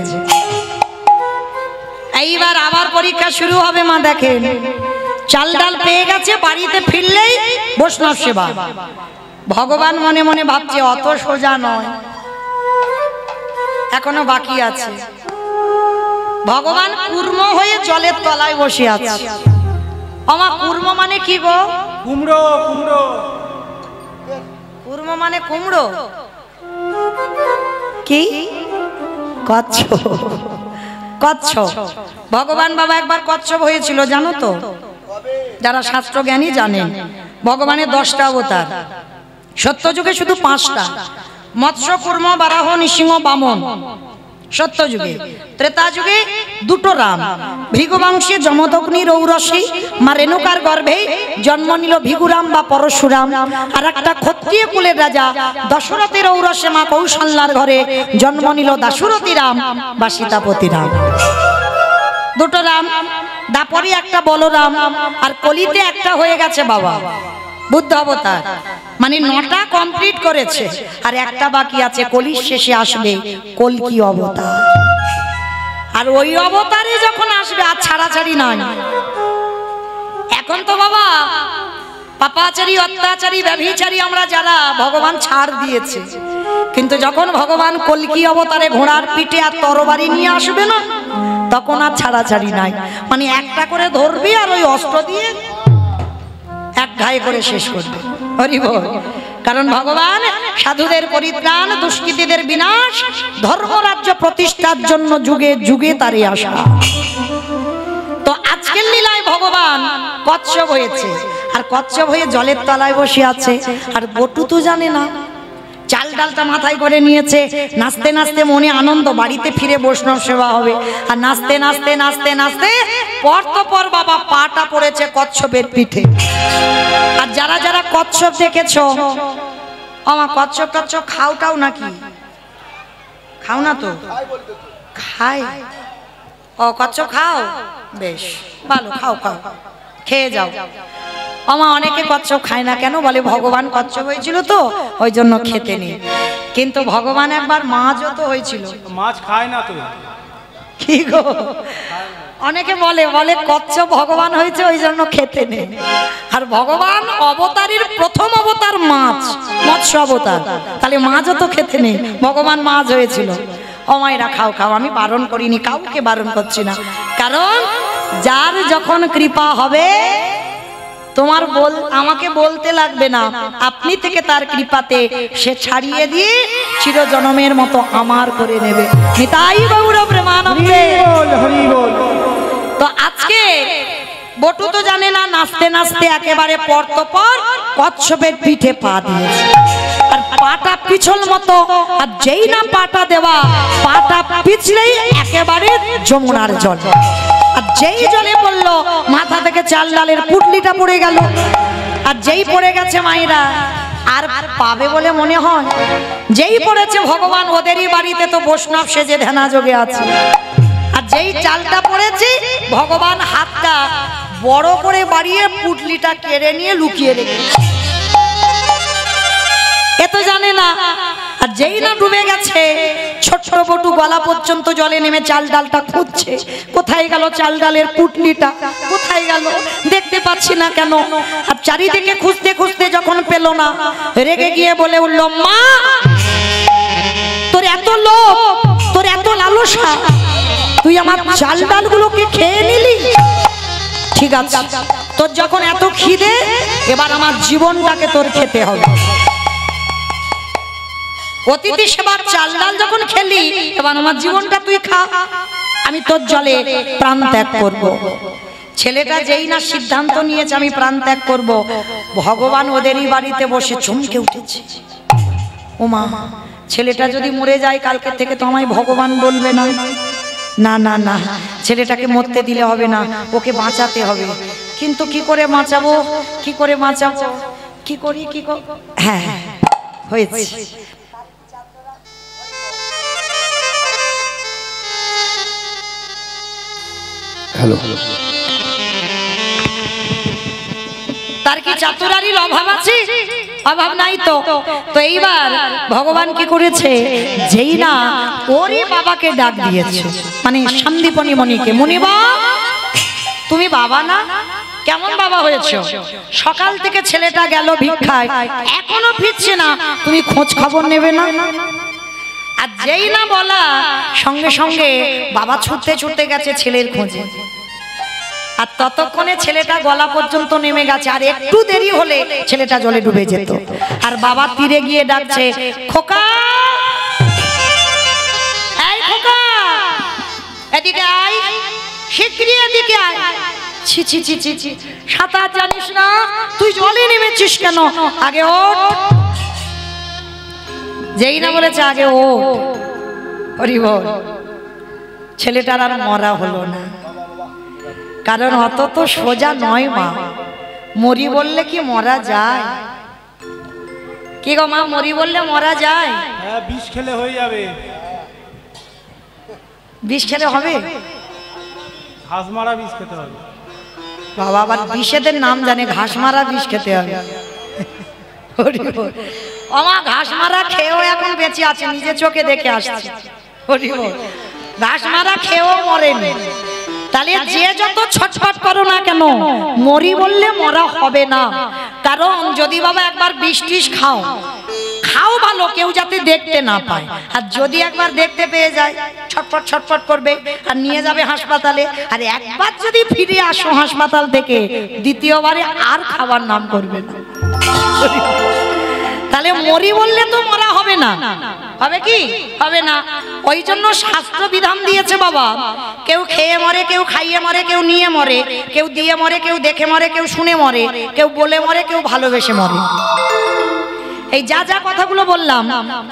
এইবার আবার পরীক্ষা শুরু হবে। মা দেখেন চাল ডাল পেয়ে গেছে, বাড়িতে ফিরলেই বৈষ্ণব সেবা। ভগবান মনে মনে ভাবছে অত সোজা নয়, এখনো বাকি আছে। ভগবান কুর্ম হয়ে জলের তলায় বসে আছে। আমা কুর্ম মানে কি গো? কুমড়ো কুমড়ো। কুর্ম মানে কুমড়ো। কি কচ্ছপ? কচ্ছপ। ভগবান বাবা একবার কচ্ছপ হয়েছিল জানো তো? যারা শাস্ত্র জ্ঞানী জানেন ভগবানের 10টা অবতার, সত্যযুগে শুধু 5টা, মৎস্য কুর্ম বারাহ নৃসিংহ বামন সত্যযুগে। ত্রেতা যুগে 2টো রাম, ভৃগুবংশে যমদগ্নি রৌরসী মা রেণুকার গর্ভে জন্ম নিল ভিগুরাম বা পরশুরাম। আর একটা ক্ষত্রিয় কুলের রাজা দশরথের ঔরসে মা কৌশল্যার ঘরে জন্ম নিল দাশরথী রাম বা সীতাপতি রাম। 2টো রাম, দাপরে একটা বলরাম, আর কলিতে একটা হয়ে গেছে বাবা বুদ্ধ অবতার। মানে 9টা কমপ্লিট করেছে, আর একটা বাকি আছে, কলির শেষে আসবে কল্কি অবতার। আর ওই অবতারে যখন আসবে আর ছাড়াছাড়ি নাই। এখন তো বাবা পাপাচারী, অত্যাচারী, ব্যভিচারী আমরা যারা, ভগবান ছাড় দিয়েছে। কিন্তু যখন ভগবান কল্কি অবতারে ঘোড়ার পিঠে আর তরবারি নিয়ে আসবে না, তখন আর ছাড়াছাড়ি নাই। মানে একটা করে ধরবি আর ওই অস্ত্র দিয়ে এক ঘায়ে করে শেষ করবে। হরি বল। কারণ ভগবান সাধুদের পরিত্রাণ, দুষ্কৃতীদের বিনাশ, ধর্মরাজ্য প্রতিষ্ঠার জন্য যুগে যুগে তারে আসা। তো আজকের লীলায় ভগবান কচ্ছপ হয়েছে, আর কচ্ছপ হয়ে জলের তলায় বসে আছে। আর বটু তো জানে না, চাল ডালটা মাথায় করে নিয়েছে। নাচতে নাচতে মনে আনন্দ, বাড়িতে ফিরে বৈষ্ণব সেবা হবে। আর নাচতে নাচতে নাচতে নাচতে পর তো পর বাবা পাটা পড়েছে কচ্ছপের পিঠে। আর যারা যারা কচ্ছপ দেখেছ, আমার কচ্ছপ টচ্ছপ খাওটাও নাকি? খাও না তো? খাই। ও কচ্ছপ খাও, বেশ ভালো, খাও খাও, খেয়ে যাও। আমা অনেকে কচ্ছপ খায় না কেন? বলে ভগবান কচ্ছপ হয়েছিল তো ওই জন্য খেতে নেই। কিন্তু ভগবান একবার মাছও তো হয়েছিল। মাছ খায় না তো? কি গো, অনেকে বলে বলে কচ্ছপ ভগবান হয়েছে ওই জন্য খেতে নেই। আর ভগবান অবতারের প্রথম অবতার মাছ, মৎস্য অবতার, তাহলে মাছও তো খেতে নেই। ভগবান মাছ হয়েছিল। ও মায়েরা খাও খাও, আমি বারণ করিনি, কাউকে বারণ করছি না। কারণ যার যখন কৃপা হবে তোমার আমাকে বলতে লাগবে না, আপনি থেকে তার কৃপাতে সে ছাড়িয়ে দিয়ে চিরজনমের মতো আমার করে নেবে। নিতাই গৌর প্রেমানন্দে। তো আজকে বটু তো জানে না, নাচতে নাচতে একেবারে পর তো পর কচ্ছপের পিঠে পা দিয়েছে। আর পাটা পিছল মতো, আর যেই না পাটা দেওয়া, পাটা পিছলেই একেবারে যমুনার জল। আর যেই জলে পড়লো, মাথা থেকে চাল ডালের পুটলিটা পড়ে গেল। আর যেই পড়ে গেছে মায়েরা আর পাবে বলে মনে হয়। যেই পড়েছে ভগবান ওদেরই বাড়িতে তো বৈষ্ণব সেজে ধ্যানা যোগে আছে। আর যেই চালটা পড়েছে ভগবান হাতটা বড় করে বাড়িয়ে পুটলিটা কেড়ে নিয়ে লুকিয়ে রেখেছে। এ তো জানে না। আর যেই না ডুবে গেছে, ছোট্ট বটু গলা পর্যন্ত জলে নেমে চাল ডালটা খুঁজছে। কোথায় গেল চাল ডালের পুটলিটা? কোথায় গেল? দেখতে পাচ্ছি না কেন। আর চারিদিকে খুঁজতে খুঁজতে যখন পেল না, রেগে গিয়ে বলে উঠল, মা তোর এত লোভ, তোর এত লালসা, তুই আমার চাল ডালগুলোকে খেয়ে নিলি। ঠিক আছে, তোর যখন এত খিদে, এবার আমার জীবনটাকে তোর খেতে হবে। অতিথি সেবার চাল ডাল যখন খেলি, এবার আমার জীবনটা তুই খা, আমি তোর জলে প্রাণ ত্যাগ করব। ছেলেটা যেই না সিদ্ধান্ত নিয়েছে আমি প্রাণ ত্যাগ করব, ভগবান ওদেরই বাড়িতে বসে চমকে উঠেছে। ও মা, ছেলেটা যদি মরে যায় কালকে থেকে তো আমায় ভগবান বলবে না। না না না, ছেলেটাকে মরতে দিলে হবে না, ওকে বাঁচাতে হবে। কিন্তু কি করে বাঁচাবো, কি করে বাঁচাবো, কি করি, কি হ্যাঁ হয়েছে। হ্যালো। তার কি চাতুরারির অভাব আছে? অভাব নাই তো। তো এইবার ভগবান কি করেছে, যেই না ওরই বাবাকে ডাক দিয়েছে, মানে সন্দীপনী মণিকে, মুনিবা তুমি বাবা না? কেমন বাবা হয়েছো? সকাল থেকে ছেলেটা গেল ভিক্ষায়, এখনো ফিরছে না, তুমি খোঁজ খবর নেবে না? আর যেই না বলা, সঙ্গে সঙ্গে বাবা ছুটতে ছুটতে গেছে ছেলের খোঁজে। আর ততক্ষণে ছেলেটা গলা পর্যন্ত নেমে গেছে, আর একটু দেরি হলে ছেলেটা জলে ডুবে যেত। আর বাবা তীরে গিয়ে ডাকছে, খোকা, এই খোকা, এদিকে আয়, শিগগিরই এদিকে আয়। ছি ছি ছি ছি ছি, সাঁতার জানিস না? তুই জলে নেমেছিস কেন? আগে ওঠ। যেই না বলেছে আগে ওঠ, হরি বল। ছেলেটার আর মরা হলো না, কারণ অত তো সোজা নয় মা। মরি বললে কি মরা যায়? কি গো মা, মরি বললে মরা যায়? হ্যাঁ, বিষ খেলে হয়ে যাবে। বিষ খেলে হবে? ঘাস মারা বিষ খেতে হবে। বাবা আবার বিষেদের নাম জানে, ঘাস মারা বিষ খেতে হবে। আমার ঘাস মারা খেয়েও এখন বেঁচে আছে, নিজে চোখে দেখে আসছে। ঘাস মারা খেয়েও মরেনি। তাহলে যে যত ছটফট করো না কেন, মরি বললে মরা হবে না। কারণ যদি বাবা একবার বিষ টিষ খাও, খাও ভালো, কেউ যাতে দেখতে না পায়। আর যদি একবার দেখতে পেয়ে যায়, ছটফট ছটফট করবে আর নিয়ে যাবে হাসপাতালে। আর একবার যদি ফিরে আসো হাসপাতাল থেকে, দ্বিতীয়বারে আর খাবার নাম করবে না। তাহলে মরি বললে তো মরা হবে না, হবে কি? হবে না। ওই জন্য শাস্ত্র বিধান দিয়েছে বাবা, কেউ খেয়ে মরে, কেউ খাইয়ে মরে, কেউ নিয়ে মরে, কেউ দিয়ে মরে, কেউ দেখে মরে, কেউ শুনে মরে, কেউ বলে মরে, কেউ ভালোবেসে মরে। এই যা যা কথাগুলো বললাম,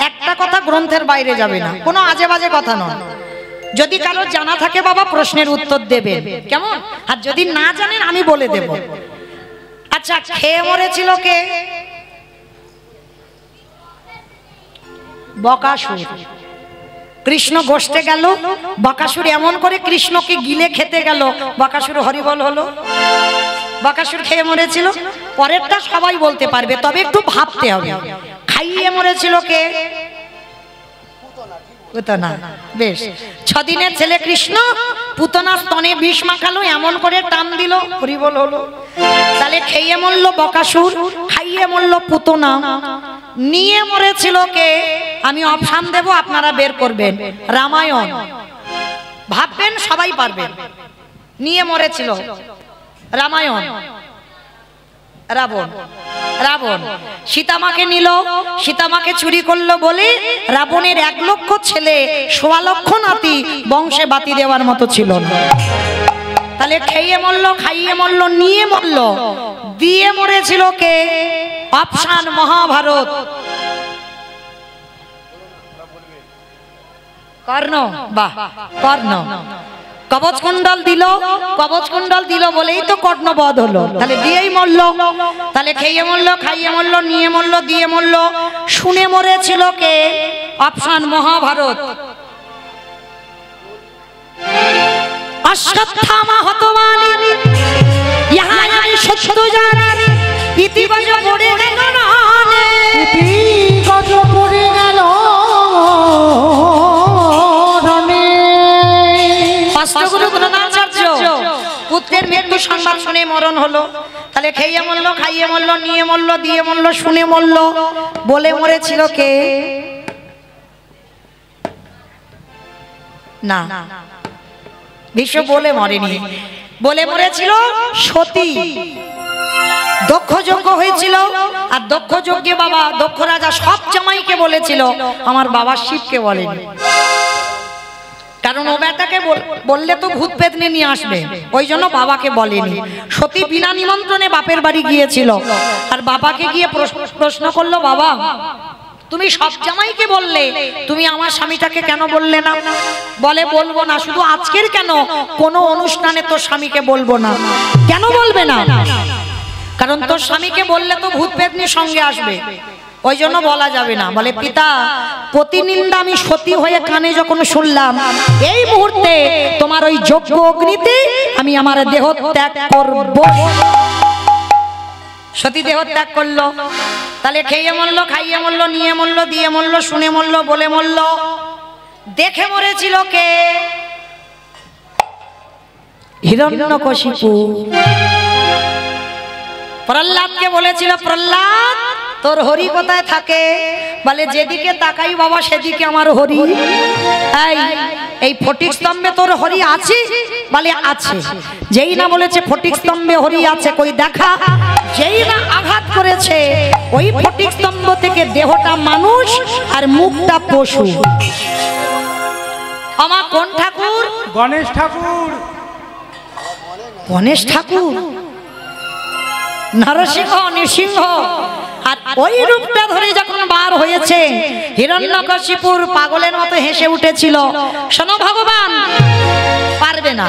একটা কথা গ্রন্থের বাইরে যাবে না, কোনো আজে বাজে কথা নয়। যদি কারো জানা থাকে বাবা, প্রশ্নের উত্তর দেবেন, কেমন? আর যদি না জানেন আমি বলে দেব। আচ্ছা, খেয়ে মরেছিল কে? বকাসুর। কৃষ্ণ গোষ্ঠে গেল, বকাসুর এমন করে কৃষ্ণকে গিলে খেতে গেল, বকাসুর হরিবল হলো। বকাসুর খেয়ে মরেছিল, পরেরটা সবাই বলতে পারবে, তবে একটু ভাবতে হবে। খাইয়ে মরেছিল কে? পুতনা। বেশ, 6 দিনের ছেলে কৃষ্ণ পুতনা স্তনে বিষ মাখালো, এমন করে টান দিল, হরিবল হলো। তাহলে খেয়ে মরল বকাসুর, খাইয়ে মরল পুতনা। নিয়ে মরেছিল কে? আমি অপশন দেব, আপনারা বের করবেন। রামায়ণ ভাববেন, সবাই পারবেন। নিয়ে মরেছিল রামায়ণ। রাবণ। রাবণ সীতামাকে নিল, সীতামাকে চুরি করলো বলে রাবণের 1 লক্ষ ছেলে, 1.25 লক্ষ নাতি, বংশে বাতি দেওয়ার মতো ছিল না। তাহলে খেয়ে মরল, খাইয়ে মরল, নিয়ে মরল, দিয়ে মরেছিল কে? অপশন মহাভারত। কর্ণ। বাহ, কর্ণ। কবচ কুণ্ডল দিল, কবচ কুণ্ডল দিল বলেই তো কর্ণবধ হলো। তাহলে দিয়েই মরল। তাহলে খেয়ে মরল, খাইয়ে মরল, নিয়ে মরল, দিয়ে মরল। শুনে মরেছিল কে? অপশন মহাভারত। অশ্বত্থামা হতবানি, ইহা আমি সত্য জানি, ইতিবাজ পড়ে গেল নানে, ইতিবাজ পড়ে গেল নানে। অষ্টগুরু দ্রোণাচার্য পুত্রের মৃত্যু সংবাদ শুনে মরণ হলো। তাহলে খেয়ে মরল, খাইয়ে মরল, নিয়ে মরল, দিয়ে মরল, শুনে মরল, বলে মরেছিল কে? না, বিশ্ব বলে মরেনি, বলে মরেছিল সতী। দক্ষ যজ্ঞ হয়েছিল, আর দক্ষ যজ্ঞে বাবা দক্ষ রাজা সব জামাইকে বলেছিল, আমার বাবা শিবকে বলেনি। কারণ ও বেটাকে বললে তো ভূত পেতনি নিয়ে আসবে, ওই জন্য বাবাকে বলেনি। সতী বিনা নিমন্ত্রণে বাপের বাড়ি গিয়েছিল, আর বাবাকে গিয়ে প্রশ্ন করলো, বাবা তুমি সব জামাইকে বললে, তুমি আমার স্বামীটাকে কেন বললে না? বলে বলবো না। শুধু আজকের কেন, কোনো অনুষ্ঠানে তোর স্বামীকে বলবো না। কেন বলবে না? কারণ তোর স্বামীকে বললে তো ভূত পেতনির সঙ্গে আসবে, ওই জন্য বলা যাবে না। বলে পিতা, প্রতিনিন্দা আমি সতী হয়ে কানে যখন শুনলাম, এই মুহূর্তে তোমার ওই যজ্ঞ অগ্নিতে আমি আমার দেহ ত্যাগ করব। সতী দেহ ত্যাগ করলো। তাহলে খেয়ে মরলো, খাইয়ে মরলো, নিয়ে মরলো, দিয়ে মরলো, শুনে মরলো, বলে মরলো। দেখে মরেছিল কে? হিরণ্যকশিপু। প্রহ্লাদকে বলেছিল, প্রহ্লাদ তোর হরি কোথায় থাকে? বলে যেদিকে তাকাই বাবা সেদিকে আমার হরি। এই ফটিক স্তম্ভে তোর হরি আছে? বলে আছে। যেই না বলেছে ফটিক স্তম্ভে হরি আছে, কই দেখা। যেই না আঘাত করেছে, ওই ফটিক স্তম্ভ থেকে দেহটা মানুষ আর মুখটা পশু। আমার কোন ঠাকুর? গণেশ ঠাকুর। গণেশ ঠাকুর, নরসিংহ, নৃসিংহ। আর ওই রূপটা ধরে যখন বার হয়েছে, হিরণ্যকশিপুর পাগলের মতো হেসে উঠেছিল। শোনো ভগবান, পারবে না,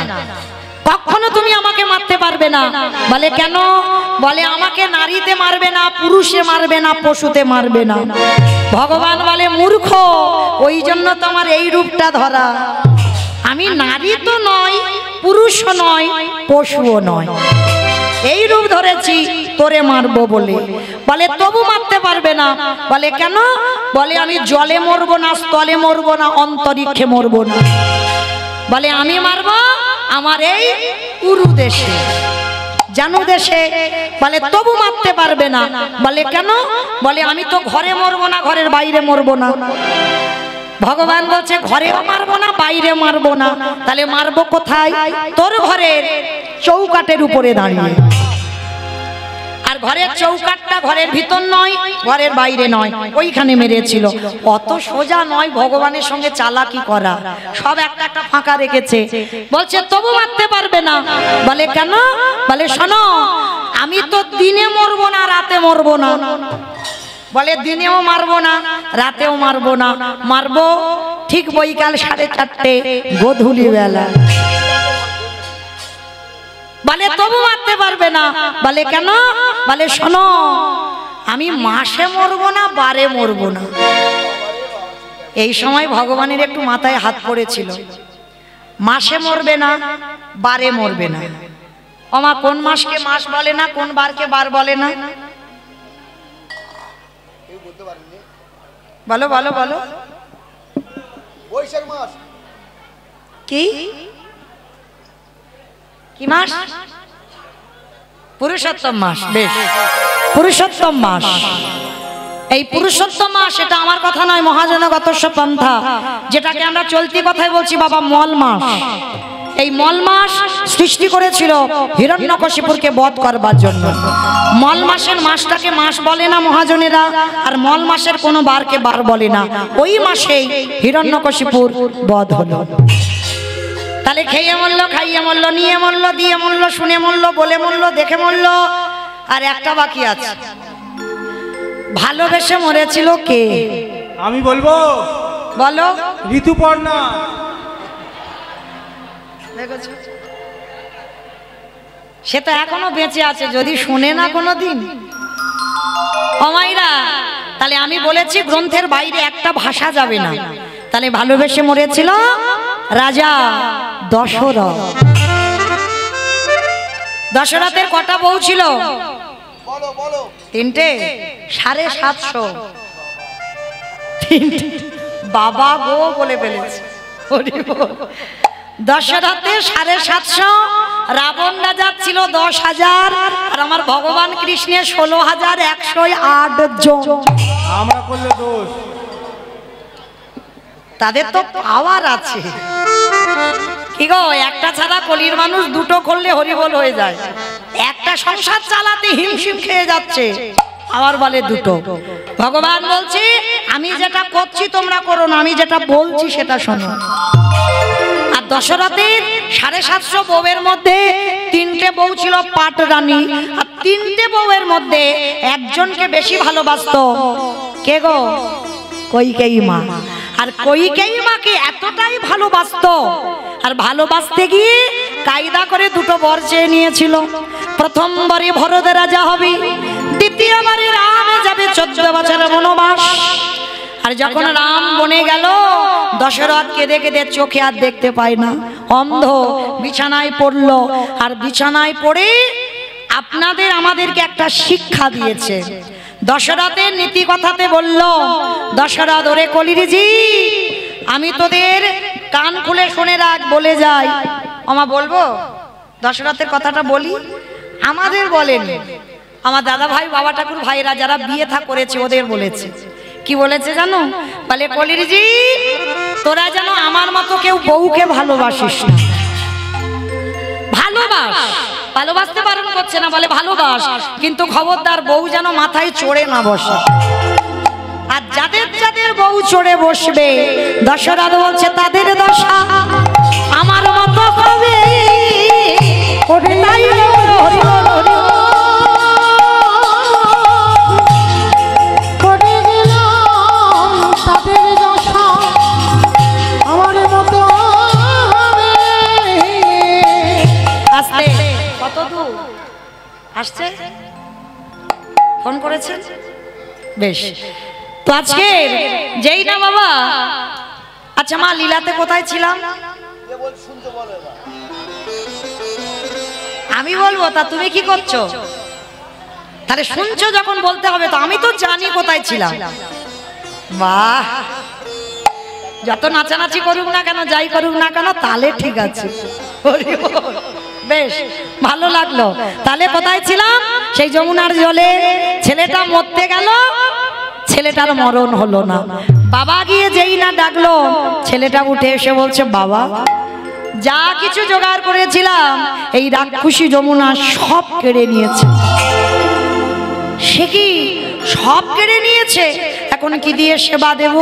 কখনো তুমি আমাকে মারতে পারবে না। বলে কেন? বলে আমাকে নারীতে মারবে না, পুরুষে মারবে না, পশুতে মারবে না। ভগবান বলে মূর্খ, ওই জন্য তোমার এই রূপটা ধরা। আমি নারী তো নয়, পুরুষও নয়, পশুও নয়, এই রূপ ধরেছি তোরে মারবো বলে। বলে তবু মারতে পারবে না। বলে কেন? বলে আমি জলে মরবো না, স্থলে মরবো না, অন্তরিক্ষে মরবো না। বলে আমি মারবো আমার এই উরু দেশে, জানু দেশে। বলে তবু মারতে পারবে না। বলে কেন? বলে আমি তো ঘরে মরবো না, ঘরের বাইরে মরবো না। ভগবান বলছে ঘরেও মারবো না, বাইরে মারবো না। তাহলে মারবো কোথায়? তোর ঘরের চৌকাটের উপরে দাঁড়িয়ে। আর ঘরের চৌকাটটা ঘরের ভিতর নয়, ঘরের বাইরে নয়, ওইখানে মেরেছিল। অত সোজা নয় ভগবানের সঙ্গে চালাকি করা, সব একটা একটা ফাঁকা রেখেছে। বলছে তবু মারতে পারবে না। বলে কেন? বলে শোনো, আমি তো দিনে মরবো না, রাতে মরবো না। বলে দিনেও মারবো না, রাতেও মারবো না, মারবো ঠিক বৈকাল 4:30 গোধূলি বেলা। বলে তবু মারতে পারবে না। বলে কেন? বলে শোনো, আমি মাসে মরবো না, বারে মরবো না। এই সময় ভগবানের একটু মাথায় হাত পড়েছিল। মাসে মরবে না, বারে মরবে না। ওমা কোন মাসকে মাস বলে না, কোন বারকে বার বলে না? বলো বলো বলো। বৈশাখ মাস। কি কি মাস? পুরুষোত্তম মাস। বেশ, পুরুষোত্তম মাস। এই পুরুষোত্তম মাস, এটা আমার কথা নয়, মহাজনগতস্য পন্থা, যেটাকে আমরা চলতি কথায় বলছি বাবা মল মাস। এই মল মাস সৃষ্টি করেছিল হিরণ্যকশিপুরকে বধ করবার জন্য। মল মাসের মাসটাকে মাস বলে না মহাজনেরা, আর মল মাসের কোনো বারকে বার বলে না। ওই মাসেই হিরণ্যকশিপুর বধ হলো। তাহলে খেয়ে মরলো, খাইয়ে মরলো, নিয়ে মরলো, দিয়ে মরলো, শুনে মরলো, বলে মরলো, দেখে মরলো। আর একটা বাকি আছে, ভালোবেসে মরেছিল কে? আমি বলবো। বলো। ঋতুপর্ণা। সে তো এখনো বেঁচে আছে, যদি শুনে না কোনোদিন। অমাইরা, তাহলে আমি বলেছি গ্রন্থের বাইরে একটা ভাষা যাবে না। তাহলে ভালোবেসে মরেছিল রাজা দশরথ। দশরথের কটা বউ ছিল? বলো বলো। 3টে। 750। বাবা গো বলে ফেলেছে। দশরথের 750, রাবণ রাজার ছিল 10,000, আর আমার ভগবান কৃষ্ণের 16,108 জন। আমরা করলে দোষ। তাদের তো পাওয়ার আছে। কি গো, একটা ছাড়া কলির মানুষ দুটো করলে হরিবল হয়ে যায়। একটা সংসার চালাতে হিমশিম খেয়ে যাচ্ছে, আবার বলে দুটো। ভগবান বলছে আমি যেটা করছি তোমরা করো না, আমি যেটা বলছি সেটা শোনো। আর দশরথের 750 বউয়ের মধ্যে 3টে বউ ছিল পাট রানী, আর 3টে বউয়ের মধ্যে একজনকে বেশি ভালোবাসতো। কে গো? কইকেয়ী মা। আর কইকেয়ী মাকে এতটাই ভালোবাসতো, আর ভালোবাসতে গিয়ে কায়দা করে দুটো বর চেয়ে নিয়েছিল। প্রথমবারে ভরত রাজা হবে, দ্বিতীয়বারে রাম যাবে 14 বছরের বনবাস। আর যখন রাম বনে গেল, দশরথ কেঁদে কেঁদে চোখে আর দেখতে পায় না, অন্ধ, বিছানায় পড়লো। আর বিছানায় পড়ে আপনাদের আমাদেরকে একটা শিক্ষা দিয়েছে। দশরথের নীতি কথাতে বলল, দশরথ ওরে কলিরিজি, আমি তোদের কান খুলে শুনে রাখ, বলে যাই। আমা বলবো দশরথের কথাটা বলি, আমাদের বলেন, আমার দাদা ভাই বাবা ঠাকুর ভাইরা যারা বিয়ে থা করেছে ওদের বলেছে। কি বলেছে জানো? বলে কলিরিজি, তোরা যেন আমার মতো কেউ বউকে ভালোবাসিস না। ভালোবাস, ভালোবাসতে বারণ করছে না, বলে ভালোবাস, কিন্তু খবরদার বউ যেন মাথায় চড়ে না বসে। আর যাদের যাদের বউ চড়ে বসবে, দশরথ বলছে তাদের দশা আমার মতো হবে। তাই বলো, হরি বল, হরি বল। কত দূর আসছে? ফোন করেছেন? বেশ, তো আজকে যেই না বাবা, আচ্ছা মা লীলাতে কোথায় ছিলাম? আমি বলবো, তা তুমি কি করছো? তাহলে শুনছো যখন বলতে হবে, তো আমি তো জানি কোথায় ছিলাম। বাহ, যত নাচানাচি করুক না কেন, যাই করুক না কেন, তাহলে ঠিক আছে। বেশ ভালো লাগলো। তাহলে কোথায় ছিলাম? সেই যমুনার জলে ছেলেটা মরতে গেল, ছেলেটার মরণ হলো না। বাবা গিয়ে যেই না ডাকলো, ছেলেটা উঠে এসে বলছে, বাবা যা কিছু জোগাড় করেছিলাম এই রাক্ষসী যমুনা সব কেড়ে নিয়েছে। সে কি সব কেড়ে নিয়েছে? এখন কি দিয়ে সেবা দেব?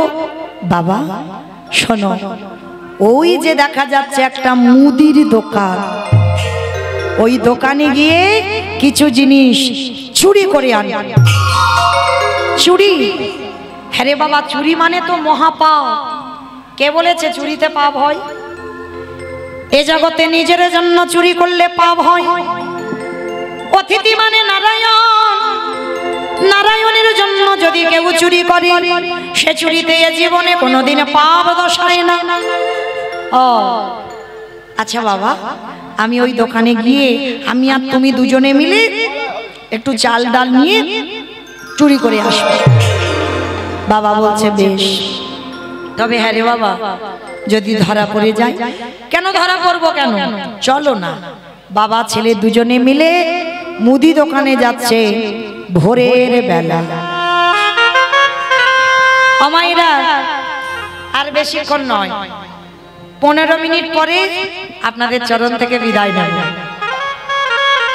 বাবা শোনো, ওই যে দেখা যাচ্ছে একটা মুদির দোকান, ওই দোকানে গিয়ে কিছু জিনিস চুরি করে আনি। চুরি? হ্যাঁ রে বাবা, চুরি মানে তো মহাপাপ। কে বলেছে চুরিতে পাপ হয়? এ জগতে নিজের জন্য চুরি করলে পাপ হয়। অতিথি মানে নারায়ণ, নারায়ণের জন্য যদি কেউ চুরি করে, সে চুরিতে এ জীবনে কোনোদিন পাপ দশায় না। ও আচ্ছা বাবা, আমি ওই দোকানে গিয়ে আমি আর তুমি দুজনে মিলে একটু চাল ডাল নিয়ে চুরি করে আসবো। বাবা বলছে বেশ, তবে হ্যাঁ রে বাবা, যদি ধরা পড়ে যায়? কেন ধরা পড়বো কেন, চলো না। বাবা ছেলে দুজনে মিলে মুদি দোকানে যাচ্ছে ভোরের বেলা। অমাইরা আর বেশিক্ষণ নয়, 15 মিনিট পরে আপনাদের চরণ থেকে বিদায় নেব,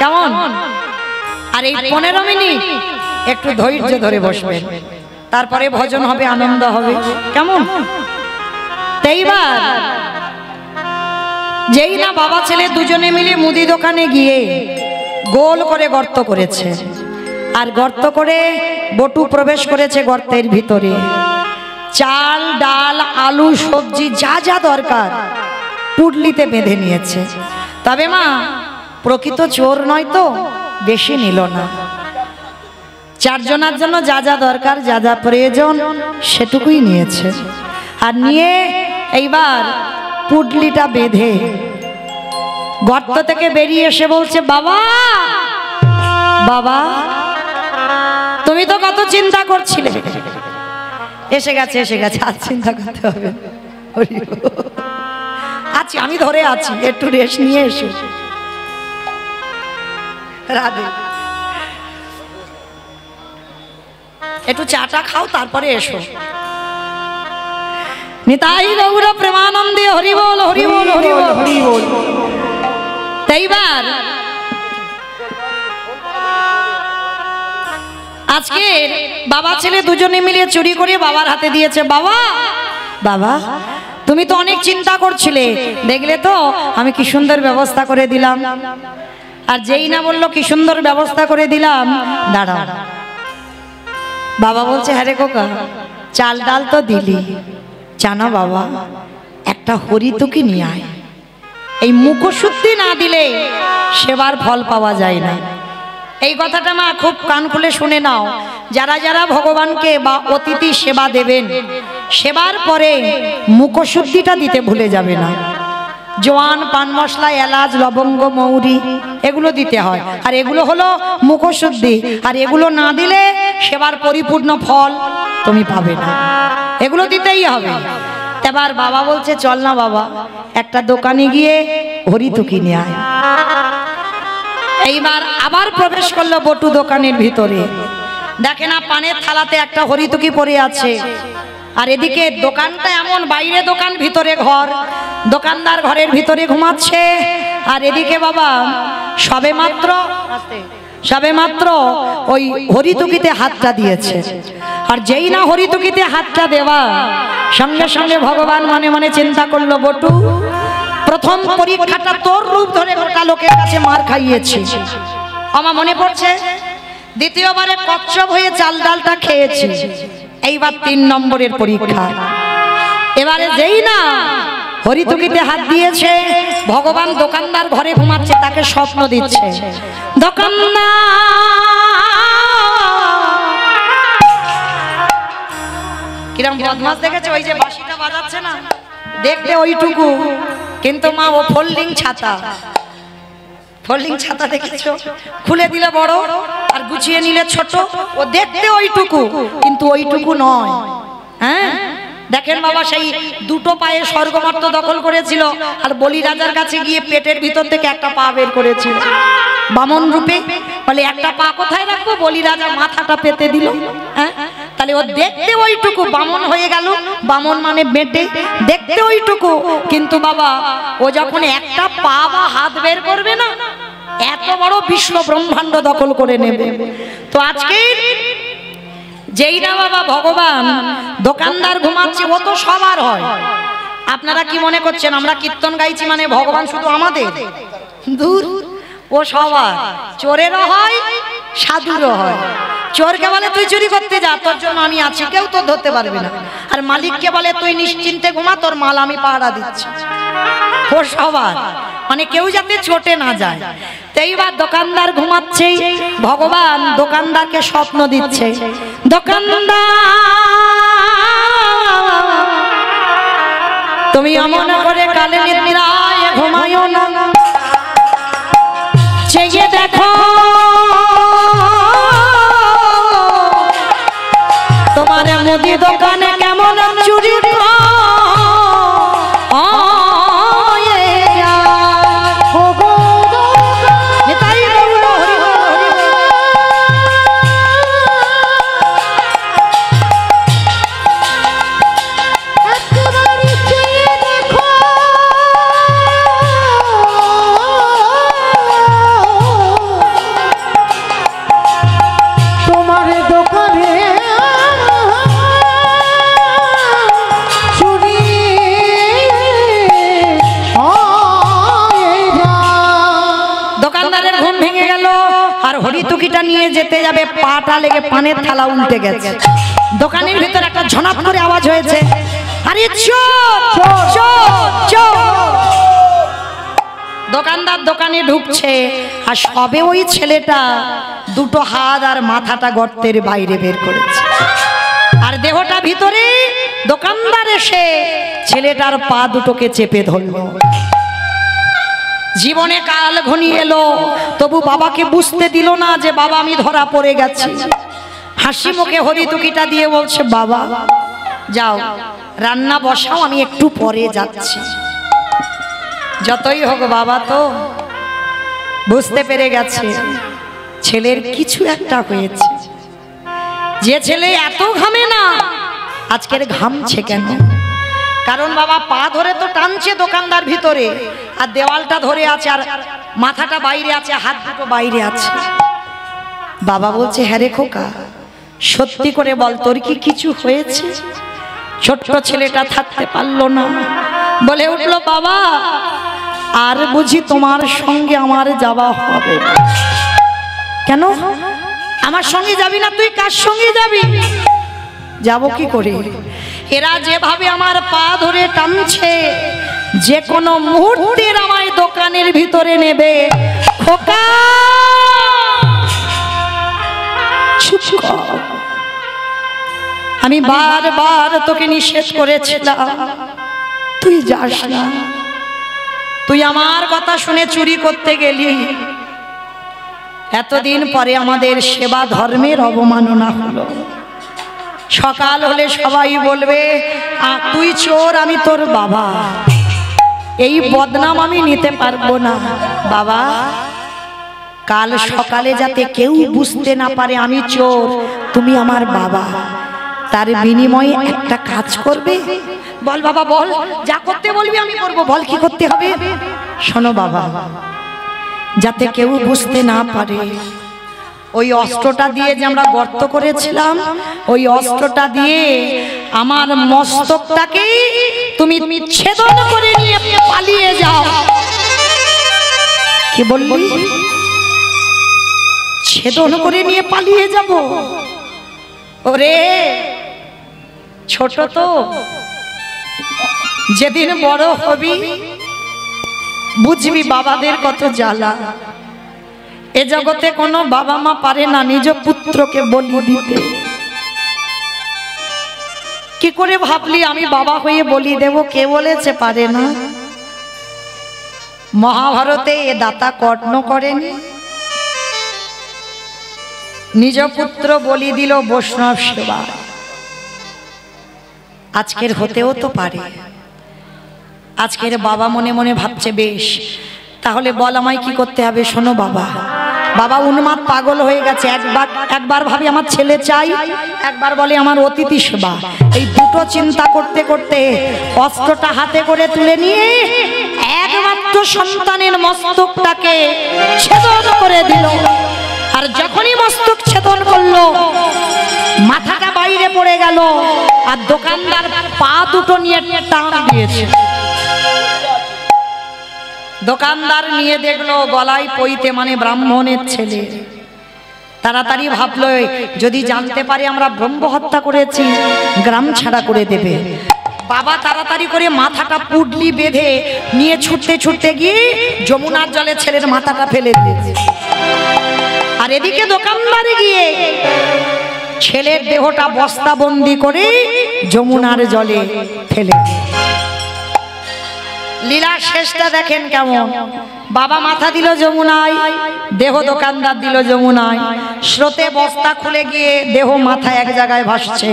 কেমন? আর এই 15 মিনিট একটু ধৈর্য ধরে বসবেন, তারপরে ভজন হবে, আনন্দ হবে, কেমন? এইবার যেই না বাবা ছেলে দুজনে মিলে মুদি দোকানে গিয়ে গোল করে গর্ত করেছে, আর গর্ত করে বটু প্রবেশ করেছে গর্তের ভিতরে। চাল ডাল আলু সবজি যা যা দরকার পুডলিতে বেঁধে নিয়েছে। তবে মা প্রকৃত চোর নয় তো, বেশি নিল না। 4 জনের জন্য যা যা দরকার, যা যা প্রয়োজন সেটুকুই নিয়েছে। আর নিয়ে এইবার পুডলিটা বেঁধে গর্ত থেকে বেরিয়ে এসে বলছে, বাবা বাবা তুমি তো কত চিন্তা করছিলে। এসে গেছে এসে গেছে, আর চিন্তা করতে হবে। আছি, আমি ধরে আছি, একটু রেস্ট নিয়ে এসো। রাধে, একটু চাটা খাও তারপরে এসো। নিতাই গৌর প্রেমানন্দে হরি বল, হরি বল, হরি বল, হরি বল। তাইবার আজকে বাবা ছেলে দুজনে মিলে চুরি করে বাবার হাতে দিয়েছে। বাবা বাবা তুমি তো অনেক চিন্তা করছিলে, দেখলে তো আমি কি সুন্দর ব্যবস্থা করে দিলাম। আর যেই না বললো কি সুন্দর ব্যবস্থা করে দিলাম, দাঁড়া। বাবা বলছে, হ্যাঁ রে খোকা, চাল ডাল তো দিলি, জানা বাবা একটা হরিতকি নিয়ে আয়। এই মুখশুদ্ধি না দিলে সেবার ফল পাওয়া যায় না। এই কথাটা মা খুব কান খুলে শুনে নাও। যারা যারা ভগবানকে বা অতিথি সেবা দেবেন, সেবার পরে মুখশুদ্ধিটা দিতে ভুলে যাবে না। জোয়ান, পান মশলা, এলাচ, লবঙ্গ, মৌরি এগুলো দিতে হয়। আর এগুলো হলো মুখশুদ্ধি। আর এগুলো না দিলে সেবার পরিপূর্ণ ফল তুমি পাবে না, এগুলো দিতেই হবে। এবার বাবা বলছে চল না বাবা, একটা দোকানে গিয়ে হরিতুকি নিয়ে আয়। এইবার আবার প্রবেশ করলো বটু দোকানের ভিতরে, দেখে না পানের থালাতে একটা হরিতুকি পড়ে আছে। আর এদিকে দোকানটা এমন, বাইরে দোকান ভিতরে ঘর, দোকানদার ঘরের ভিতরে ঘুমাচ্ছে। আর এদিকে বাবা সবে মাত্র ওই হরিতুকিতে হাতটা দিয়েছে। আর যেই না হরিতুকিতে হাতটা দেওয়া, সঙ্গে সঙ্গে ভগবান মনে মনে চিন্তা করলো, বটু প্রথম পরীক্ষাটা তোর রূপ ধরে গোটা লোকের কাছে মার খাইয়েছি, আমার মনে পড়ছে। দ্বিতীয়বারে কচ্ছপ হয়ে চাল ডালটা খেয়েছি, এইবার 3 নম্বরের পরীক্ষা। এবারে যেই না হরিতুকিতে হাত দিয়েছে, ভগবান দোকানদার ঘরে ঘুমাচ্ছে, তাকে স্বপ্ন দিচ্ছে। দোকানদার কিরম বদমাস দেখেছে, ওই যে বাঁশিটা বাজাচ্ছে না, দেখতে ওইটুকু, কিন্তু মা ও ফোল্ডিং ছাতা, ফোল্ডিং ছাতা দেখেছো, খুলে দিলে বড় আর গুছিয়ে নিলে ছোট। ও দেখতে ওইটুকু, কিন্তু ওইটুকু নয়। হ্যাঁ দেখেন বাবা, সেই দুটো পায়ে স্বর্গমর্ত দখল করেছিল। আর বলি রাজার কাছে গিয়ে পেটের ভিতর থেকে একটা পা বের করেছিল বামন রূপে। বলে একটা পা কোথায় রাখবো, বলি রাজা মাথাটা পেতে দিল। হ্যাঁ তাহলে ও দেখতে ওইটুকু, বামন হয়ে গেল, বামন মানে বেটে, দেখতে ওইটুকু, কিন্তু বাবা ও যখন একটা পা বা হাত বের করবে না, এত বড় বিশ্ব ব্রহ্মাণ্ড দখল করে নেবে। তো আজকে যেই না বাবা ভগবান দোকানদার ঘুমাচ্ছে, ও তো সবার হয়। আপনারা কি মনে করছেন আমরা কীর্তন গাইছি মানে ভগবান শুধু আমাদের? দূর, ও সবার, চোরেরও হয়, সাধুরও হয়। চোরকে বলে তুই চুরি করতে যা, তোর জন্য আমি আছি, কেউ তো ধরতে পারবে না। আর মালিককে বলে তুই নিশ্চিন্তে ঘুমা, তোর মাল আমি পাহারা দিচ্ছি। ও সবার, মানে কেউ যাতে চোটে না যায়। তো এইবার দোকানদার ঘুমাচ্ছে, ভগবান দোকানদারকে স্বপ্ন দিচ্ছে। দোকানদার তুমি অমন করে কালে নিদ্রায় ঘুমায়ো না, চেয়ে দেখো তোমার মুদি দোকানে কেমন চুরি হরিতুকিটা নিয়ে যেতে যাবে, পাটা লেগে পানের থালা উল্টে গেছে। দোকানের ভিতর একটা ঝনাপ করে আওয়াজ হয়েছে, আরে চোর চোর চোর। দোকানদার দোকানে ঢুকছে, আর সবে ওই ছেলেটা দুটো হাত আর মাথাটা গর্তের বাইরে বের করেছে, আর দেহটা ভিতরে। দোকানদার এসে ছেলেটার পা দুটোকে চেপে ধরলো। জীবনে কাল ঘনিয়ে এলো, তবু বাবাকে বুঝতে দিল না যে বাবা আমি ধরা পড়ে গেছি। হাসি মুখে হরিতুকিটা দিয়ে বলছে, বাবা যাও রান্না বসাও, আমি একটু পরে যাচ্ছি। যতই হোক বাবা তো বুঝতে পেরে গেছে ছেলের কিছু একটা হয়েছে। যে ছেলে এত ঘামে না, আজকের ঘামছে কেন? কারণ বাবা পা ধরে তো টানছে দোকানদার ভিতরে, আর দেওয়ালটা ধরে আছে, আর মাথাটা বাইরে আছে, হাত দুটো বাইরে আছে। বাবা বলছে, হ্যাঁ রে খোকা, সত্যি করে বল তোর কি কিছু হয়েছে? ছোট্ট ছেলেটা থাকতে পারলো না, বলে উঠলো, বাবা আর বুঝি তোমার সঙ্গে আমার যাওয়া হবে না। কেন আমার সঙ্গে যাবি না? তুই কার সঙ্গে যাবি? যাব কি করে? এরা যেভাবে আমার পা ধরে টানছে, যে কোনো মুহূর্তে আমায় দোকানের ভিতরে নেবে। খোকা আমি বারবার তোকে নিষেধ করেছিলাম তুই যাস না, তুই আমার কথা শুনে চুরি করতে গেলি, এতদিন পরে আমাদের সেবা ধর্মের অবমাননা হলো। সকাল হলে সবাই বলবে তুই চোর, আমি তোর বাবা। এই বদনাম আমি নিতে পারবো না বাবা। কাল সকালে যাতে কেউ বুঝতে না পারে আমি চোর, তুমি আমার বাবা, তার বিনিময়ে একটা কাজ করবে। বল বাবা বল, যা করতে বলবি আমি করব, বল কি করতে হবে। শোনো বাবা, যাতে কেউ বুঝতে না পারে, ওই অস্ত্রটা দিয়ে যে আমরা গর্ত করেছিলাম, ওই অস্ত্রটা দিয়ে আমার মস্তকটাকে তুমি ছেদন করে নিয়ে পালিয়ে যাও। কি বললি? ছেদন করে নিয়ে পালিয়ে যাব? ওরে ছোট তো, যেদিন বড় হবি বুঝবি বাবাদের কত জ্বালা। এ জগতে কোনো বাবা মা পারে না নিজ পুত্রকে বলি দিতে। কি করে ভাবলি আমি বাবা হয়ে বলি দেব? কে বলেছে পারে না? মহাভারতে এ দাতা কর্ণ করেনি, নিজ পুত্র বলি দিল বৈষ্ণব সেবা। আজকের হতেও তো পারে। আজকের বাবা মনে মনে ভাবছে বেশ, তাহলে বল আমায় কি করতে হবে। শোনো বাবা, বাবা উন্মাদ পাগল হয়ে গেছে। একবার ভাবি আমার ছেলে চাই, একবার বলে আমার অতিথি সেবা। এই দুটো চিন্তা করতে করতে অস্ত্রটা হাতে করে তুলে নিয়ে একমাত্র সন্তানের মস্তকটাকে ছেদন করে দিল। আর যখনই মস্তক ছেদন করলো, মাথাটা বাইরে পড়ে গেল, আর দোকানদার পা দুটো নিয়ে টান দিয়েছে। দোকানদার নিয়ে দেখলো গলায় পইতে, মানে ব্রাহ্মণের ছেলে। তাড়াতাড়ি ভাবলো যদি জানতে পারে আমরা ব্রহ্ম হত্যা করেছি, গ্রাম ছাড়া করে দেবে। বাবা তাড়াতাড়ি করে মাথাটা পুডলি বেঁধে নিয়ে ছুটতে ছুটতে গিয়ে যমুনার জলে ছেলের মাথাটা ফেলে দিয়েছে। আর এদিকে দোকানদারে গিয়ে ছেলের দেহটা বস্তাবন্দি করে যমুনার জলে ফেলে। লীলা শেষটা দেখেন কেমন। বাবা মাথা দিল যমুনায়, দেহ দোকানদার দিল যমুনায়। স্রোতে বস্তা খুলে গিয়ে দেহ মাথা এক জায়গায় ভাসছে।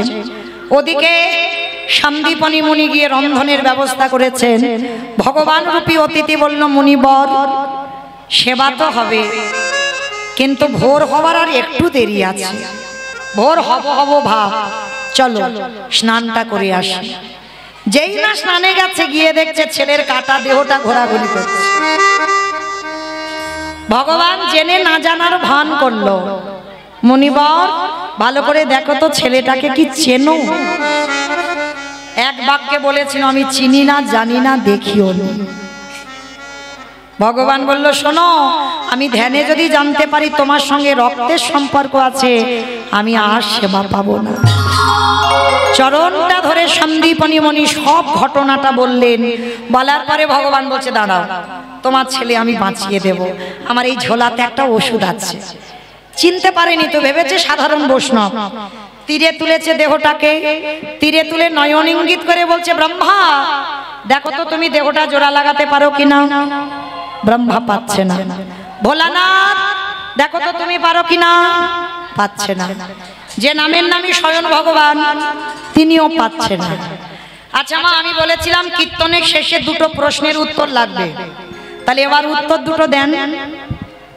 ওদিকে সন্দীপনী মুনি গিয়ে রন্ধনের ব্যবস্থা করেছেন। ভগবান রূপী অতিথি বলল মুনিবর সেবা তো হবে, কিন্তু ভোর হবার আর একটু দেরি আছে। ভোর হব হব ভাব, চলো স্নানটা করে আসি। যেই না স্নানে গেছে, গিয়ে দেখছে ছেলের কাটা দেহটা ঘোরাঘুরি করছে। ভগবান জেনে না জানার ভান করলো। মুনিবর ভালো করে দেখো তো ছেলেটাকে কি চেনো? এক বাক্যে বলেছিল আমি চিনি না, জানি না, দেখিও নি। ভগবান বলল শোনো, আমি ধ্যানে যদি জানতে পারি তোমার সঙ্গে রক্তের সম্পর্ক আছে, আমি আর সেবা পাবো না। চরণটা ধরে সন্দীপনী মণি সব ঘটনাটা বললেন। বলার পরে ভগবান বলছে দাঁড়াও, তোমার ছেলে আমি বাঁচিয়ে দেব। আমার এই ঝোলাতে একটা ওষুধ আছে। চিনতে পারেনি তো, ভেবেছে সাধারণ বৈষ্ণব। তীরে তুলেছে দেহটাকে, তীরে তুলে নয়ন ইঙ্গিত করে বলছে ব্রহ্মা দেখো তো তুমি দেহটা জোড়া লাগাতে পারো কিনা। ব্রহ্মা পাচ্ছে না। ভোলানাথ দেখো তো তুমি পারো কিনা। পাচ্ছে না। যে নামের নামই স্বয়ং ভগবান, তিনিও পাচ্ছে না। আচ্ছা মা, আমি বলেছিলাম কীর্তনের শেষে দুটো প্রশ্নের উত্তর লাগবে, তাহলে এবার উত্তর দুটো দেন,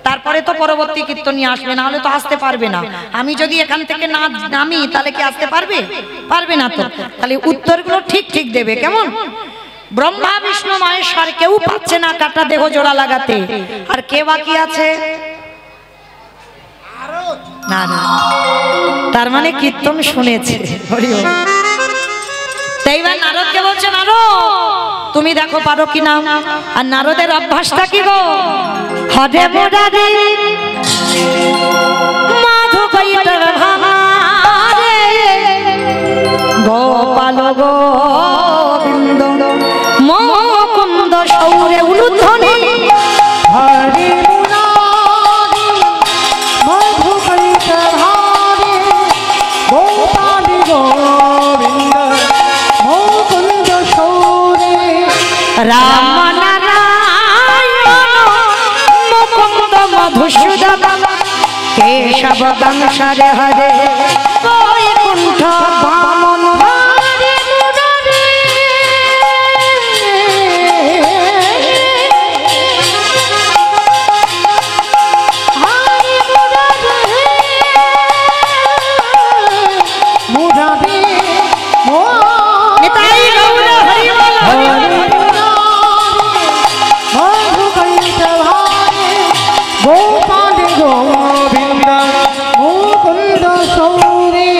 তারপরে তো পরবর্তী কীর্তনী আসবে, না হলে তো আসতে পারবে না। আমি যদি এখান থেকে না নামি তাহলে কি আসতে পারবে? পারবে না তো। তাহলে উত্তরগুলো ঠিক ঠিক দেবে, কেমন? ব্রহ্মা বিষ্ণু মহেশ্বর কেউ পাচ্ছে না কাটা দেহ জোড়া লাগাতে, আর কে বাকি আছে? না না, তার মানে কীর্তন শুনেছে। তাই বা নারদকে বলছে নারদ তুমি দেখো পারো কিনা। আর নারদের অভ্যাসটা কি গো? হরে মোরারে মাধু কৈতর ভারে গোপাল গোবিন্দ মুকুন্দ সৌরে উলুধ্বনি হরি মুরারি মধু কৈতর ভারে গোপাল গোবিন্দ মুকুন্দ সৌরে রাম নারায়ণ সাবধান সারে হরে বৈকুণ্ঠ বামন হরে মুরারে। মুরারে নিতাই গৌর হরি বল হরি বল। গোপাল গোবিন্দ মুকুন্দ সৌরে।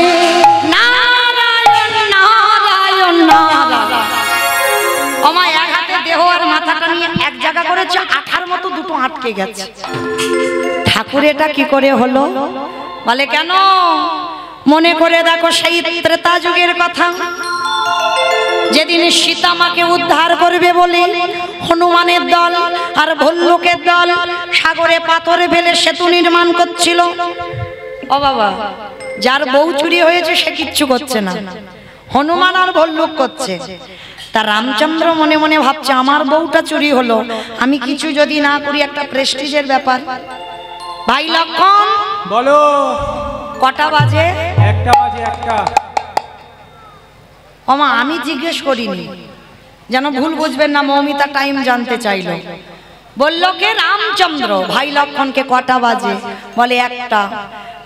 নারায়ণ নারায়ণ নারায়ণ। আমার এক হাতে দেহ আর মাথাটা নিয়ে এক জায়গা করেছে, আঠার মতো দুটো আটকে গেছে। ঠাকুর এটা কি করে হলো? বলে কেন? মনে করে দেখো সেই ত্রেতা যুগের কথা, যেদিন সীতা মাকে উদ্ধার করবে বলে হনুমানের দল আর ভল্লুকের দল সাগরে পাথর ফেলে সেতু নির্মাণ করছিল। ও বাবা, যার বউ চুরি হয়েছে সে কিচ্ছু করছে না, হনুমান আর ভল্লুক করছে। তা রামচন্দ্র মনে মনে ভাবছে আমার বউটা চুরি হলো, আমি কিছু যদি না করি একটা প্রেস্টিজের ব্যাপার। ভাই লক্ষণ বলো। কটা বাজে? একটা বাজে একটা। ওমা আমি জিজ্ঞেস করিনি, যেন ভুল বুঝবেন না, মৌমিতা টাইম জানতে চাইল। বলল কে? রামচন্দ্র। ভাই লক্ষণকে কটা বাজে? বলে একটা।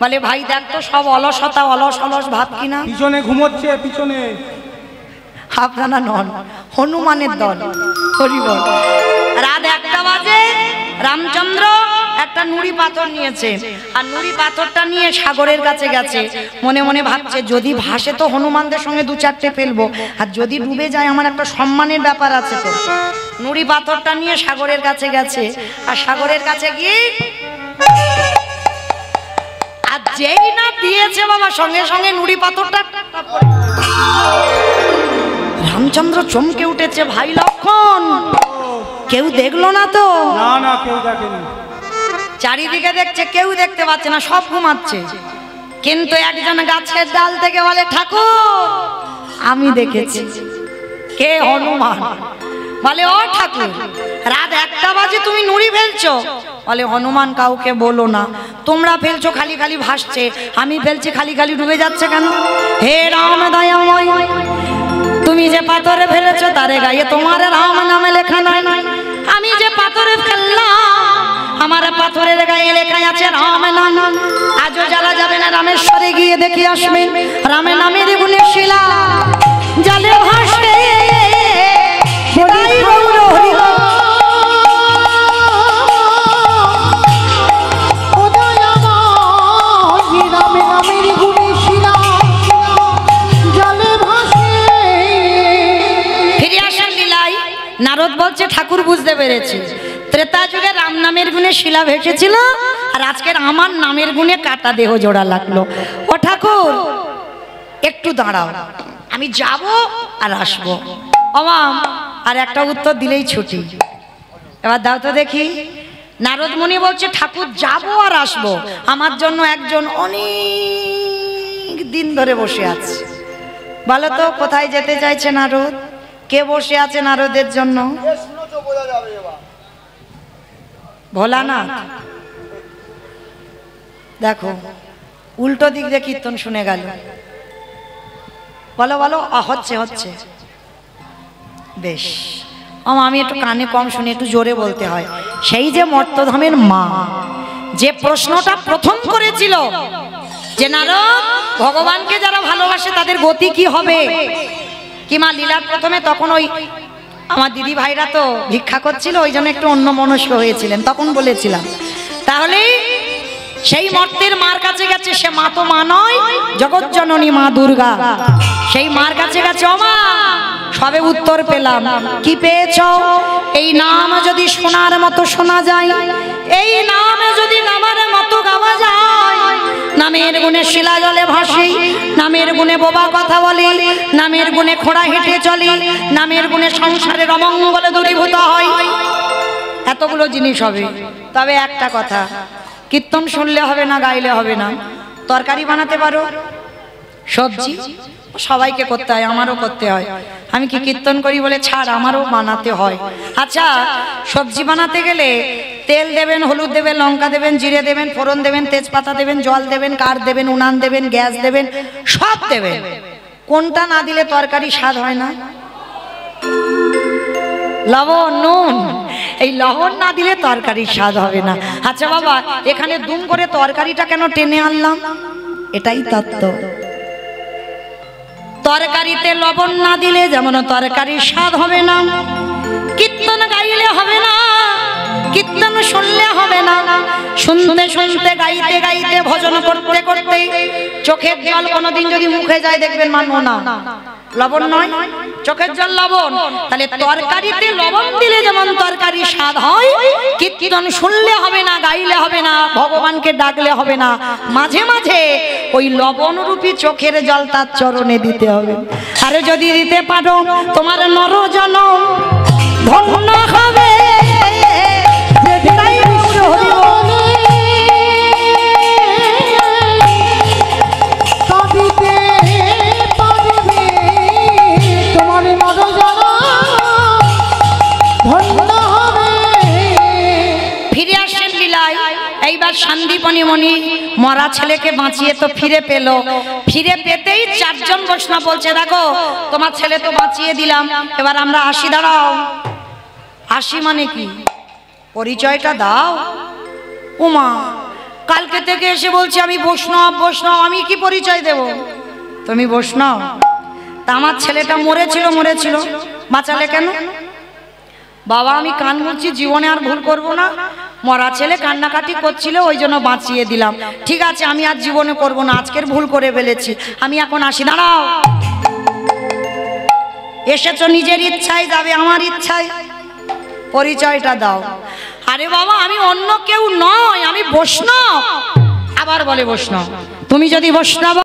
বলে ভাই দেখ তো সব অলসতা, অলস অলস ভাব কিনা। পিছনে ঘুমোচ্ছে, পিছনে। আপনারা নন, হনুমানের দল। হরিবল। রাত একটা বাজে রামচন্দ্র একটা নুড়ি পাথর নিয়েছে, আর নুড়ি পাথরটা নিয়ে সাগরের কাছে গেছে। মনে মনে ভাবছে যদি ভাসে তো হনুমানদের সঙ্গে দু চারটে ফেলবো, আর যদি ডুবে যায় আমার একটা সম্মানের ব্যাপার আছে। তো নুড়ি পাথরটা নিয়ে সাগরের কাছে গেছে, আর সাগরের কাছে গিয়ে আর যেই না দিয়েছে বাবা, সঙ্গে সঙ্গে নুড়ি পাথরটা রামচন্দ্র চমকে উঠেছে। ভাই লক্ষণ কেউ দেখলো না তো? না না, কেউ দেখেনি। চারিদিকে দেখছে, কেউ দেখতে পাচ্ছে না, সব ঘুমাচ্ছে। কিন্তু একজন গাছের ডাল থেকে বলে ঠাকুর আমি দেখেছি। কে? হনুমান। বলে ও ঠাকুর, রাত একটা বাজে তুমি নুড়ি ফেলছো? বলে হনুমান কাউকে বলো না, তোমরা ফেলছো খালি খালি ভাসছে, আমি ফেলছি খালি খালি ডুবে যাচ্ছে কেন? হে রাম দয়াময়, তুমি যে পাথরে ফেলেছো তারে গায়ে তোমার রাম নামে লেখা নাই। আমি যে পাথরে ফেললাম আমার পাথরের গায়ে লেখা আছে রাম নাম। আজও জ্বালা যাবে না, রামেশ্বরে গিয়ে দেখে আসবেন রামের নামের গুণের শিলা জলে ভাসে। নারদ বলছে ঠাকুর বুঝতে পেরেছি, ত্রেতা যুগে রাম নামের গুণে শিলা ভেসেছিল, আর আজকের আমার নামের গুণে কাটা দেহ জোড়া লাগলো। ও ঠাকুর একটু দাঁড়াও, আমি যাব আর আসবো। অমাম আর একটা উত্তর দিলেই ছুটি। এবার দাও তো দেখি। নারদ মুনি বলছে ঠাকুর যাব আর আসবো, আমার জন্য একজন অনেক দিন ধরে বসে আছে। বলো তো কোথায় যেতে চাইছে নারদ? কে বসে আছে নারদের জন্য? ভোলানাথ। দেখো উল্টো দিক দিয়ে কীর্তন শুনে গেল। বলো বলো। হচ্ছে হচ্ছে বেশ। আমি একটু কানে কম শুনি, একটু জোরে বলতে হয়। সেই যে মর্তধামের মা যে প্রশ্নটা প্রথম করেছিল যে নারদ ভগবানকে যারা ভালোবাসে তাদের গতি কি হবে, কি মা লীলার প্রথমে তখন ওই আমার দিদি ভাইরা তো ভিক্ষা করছিল, ওই জন্য একটু অন্য মনস্ক হয়েছিলেন, তখন বলেছিলাম। তাহলে সেই মর্তের মার কাছে গেছে, সে মা তো মা নয়, জগৎ জননী মা দুর্গা। সেই মার কাছে গেছে। ও মা, সবে উত্তর পেলাম। কি পেয়েছ? এই নাম যদি শোনার মতো শোনা যায়, এই নাম যদি গাবার মতো গাওয়া যায়, নামের গুণে শিলা জলে ভাসি, নামের গুণে বোবা কথা বলি, নামের গুণে খোঁড়া হেঁটে চলি, নামের গুণে সংসারের অমঙ্গলে দূরীভূত হয়, এতগুলো জিনিস হবে। তবে একটা কথা, কীর্তন শুনলে হবে না, গাইলে হবে না। তরকারি বানাতে পারো, সবজি সবাইকে করতে হয়, আমারও করতে হয়। আমি কি কীর্তন করি বলে ছাড়, আমারও বানাতে হয়। আচ্ছা, সবজি বানাতে গেলে তেল দেবেন, হলুদ দেবেন, লঙ্কা দেবেন, জিরে দেবেন, ফোড়ন দেবেন, তেজপাতা দেবেন, জল দেবেন, কাঠ দেবেন, উনান দেবেন, গ্যাস দেবেন, সব দেবেন। কোনটা না দিলে তরকারি স্বাদ হয় না? লবণ, নুন। এই লবণ না দিলে তরকারির স্বাদ হবে না। আচ্ছা বাবা, এখানে দুম করে তরকারিটা কেন টেনে আনলাম? এটাই তত্ত্ব। তরকারিতে লবণ না দিলে যেমন তরকারির স্বাদ হবে না, কীর্তন গাইলে হবে না, কীর্তন শুনলে হবে না, শুনতে শুনতে গাইতে গাইতে ভজন করতে করতে চোখের জল কোনোদিন যদি মুখে যায় দেখবেন মানব না। লবণ নয়, চোখের জল লবণ। তাহলে তরকারিতে লবণ দিলে যেমন তরকারি স্বাদ হয়, কীর্তন শুনলে হবে না, গাইলে হবে না, ভগবানকে ডাকলে হবে না, মাঝে মাঝে ওই লবণ রূপী চোখের জল তার চরণে দিতে হবে। আর যদি দিতে পারো তোমার নরজনম ধন্য হবে। ফিরে আসেন লীলায়। এইবার সন্দীপনী মণি মরা ছেলেকে বাঁচিয়ে তো ফিরে পেল। ফিরে পেতেই চারজন বৈষ্ণব বলছে, দেখো তোমার ছেলে তো বাঁচিয়ে দিলাম, এবার আমরা আসি। দাঁড়াও। আসি মানে কি? পরিচয়টা দাও। উমা কালকে থেকে এসে বলছি আমি বৈষ্ণব বৈষ্ণব, আমি কি পরিচয় দেব? তুমি বৈষ্ণব? তা আমার ছেলেটা মরেছিল, বাঁচালে কেন? বাবা আমি কান মুড়ছি, জীবনে আর ভুল করব না। মরা ছেলে কান্নাকাটি করছিল, ওই জন্য বাঁচিয়ে দিলাম। ঠিক আছে, আমি আর জীবনে করব না, আজকের ভুল করে ফেলেছি, আমি এখন আসি। দাঁড়াও। এসেছো নিজের ইচ্ছায়, যাবে আমার ইচ্ছায়, পরিচয়টা দাও। আরে বাবা আমি অন্য কেউ নয়, আমি বৈষ্ণব। আবার বলে বৈষ্ণব। তুমি যদি বৈষ্ণব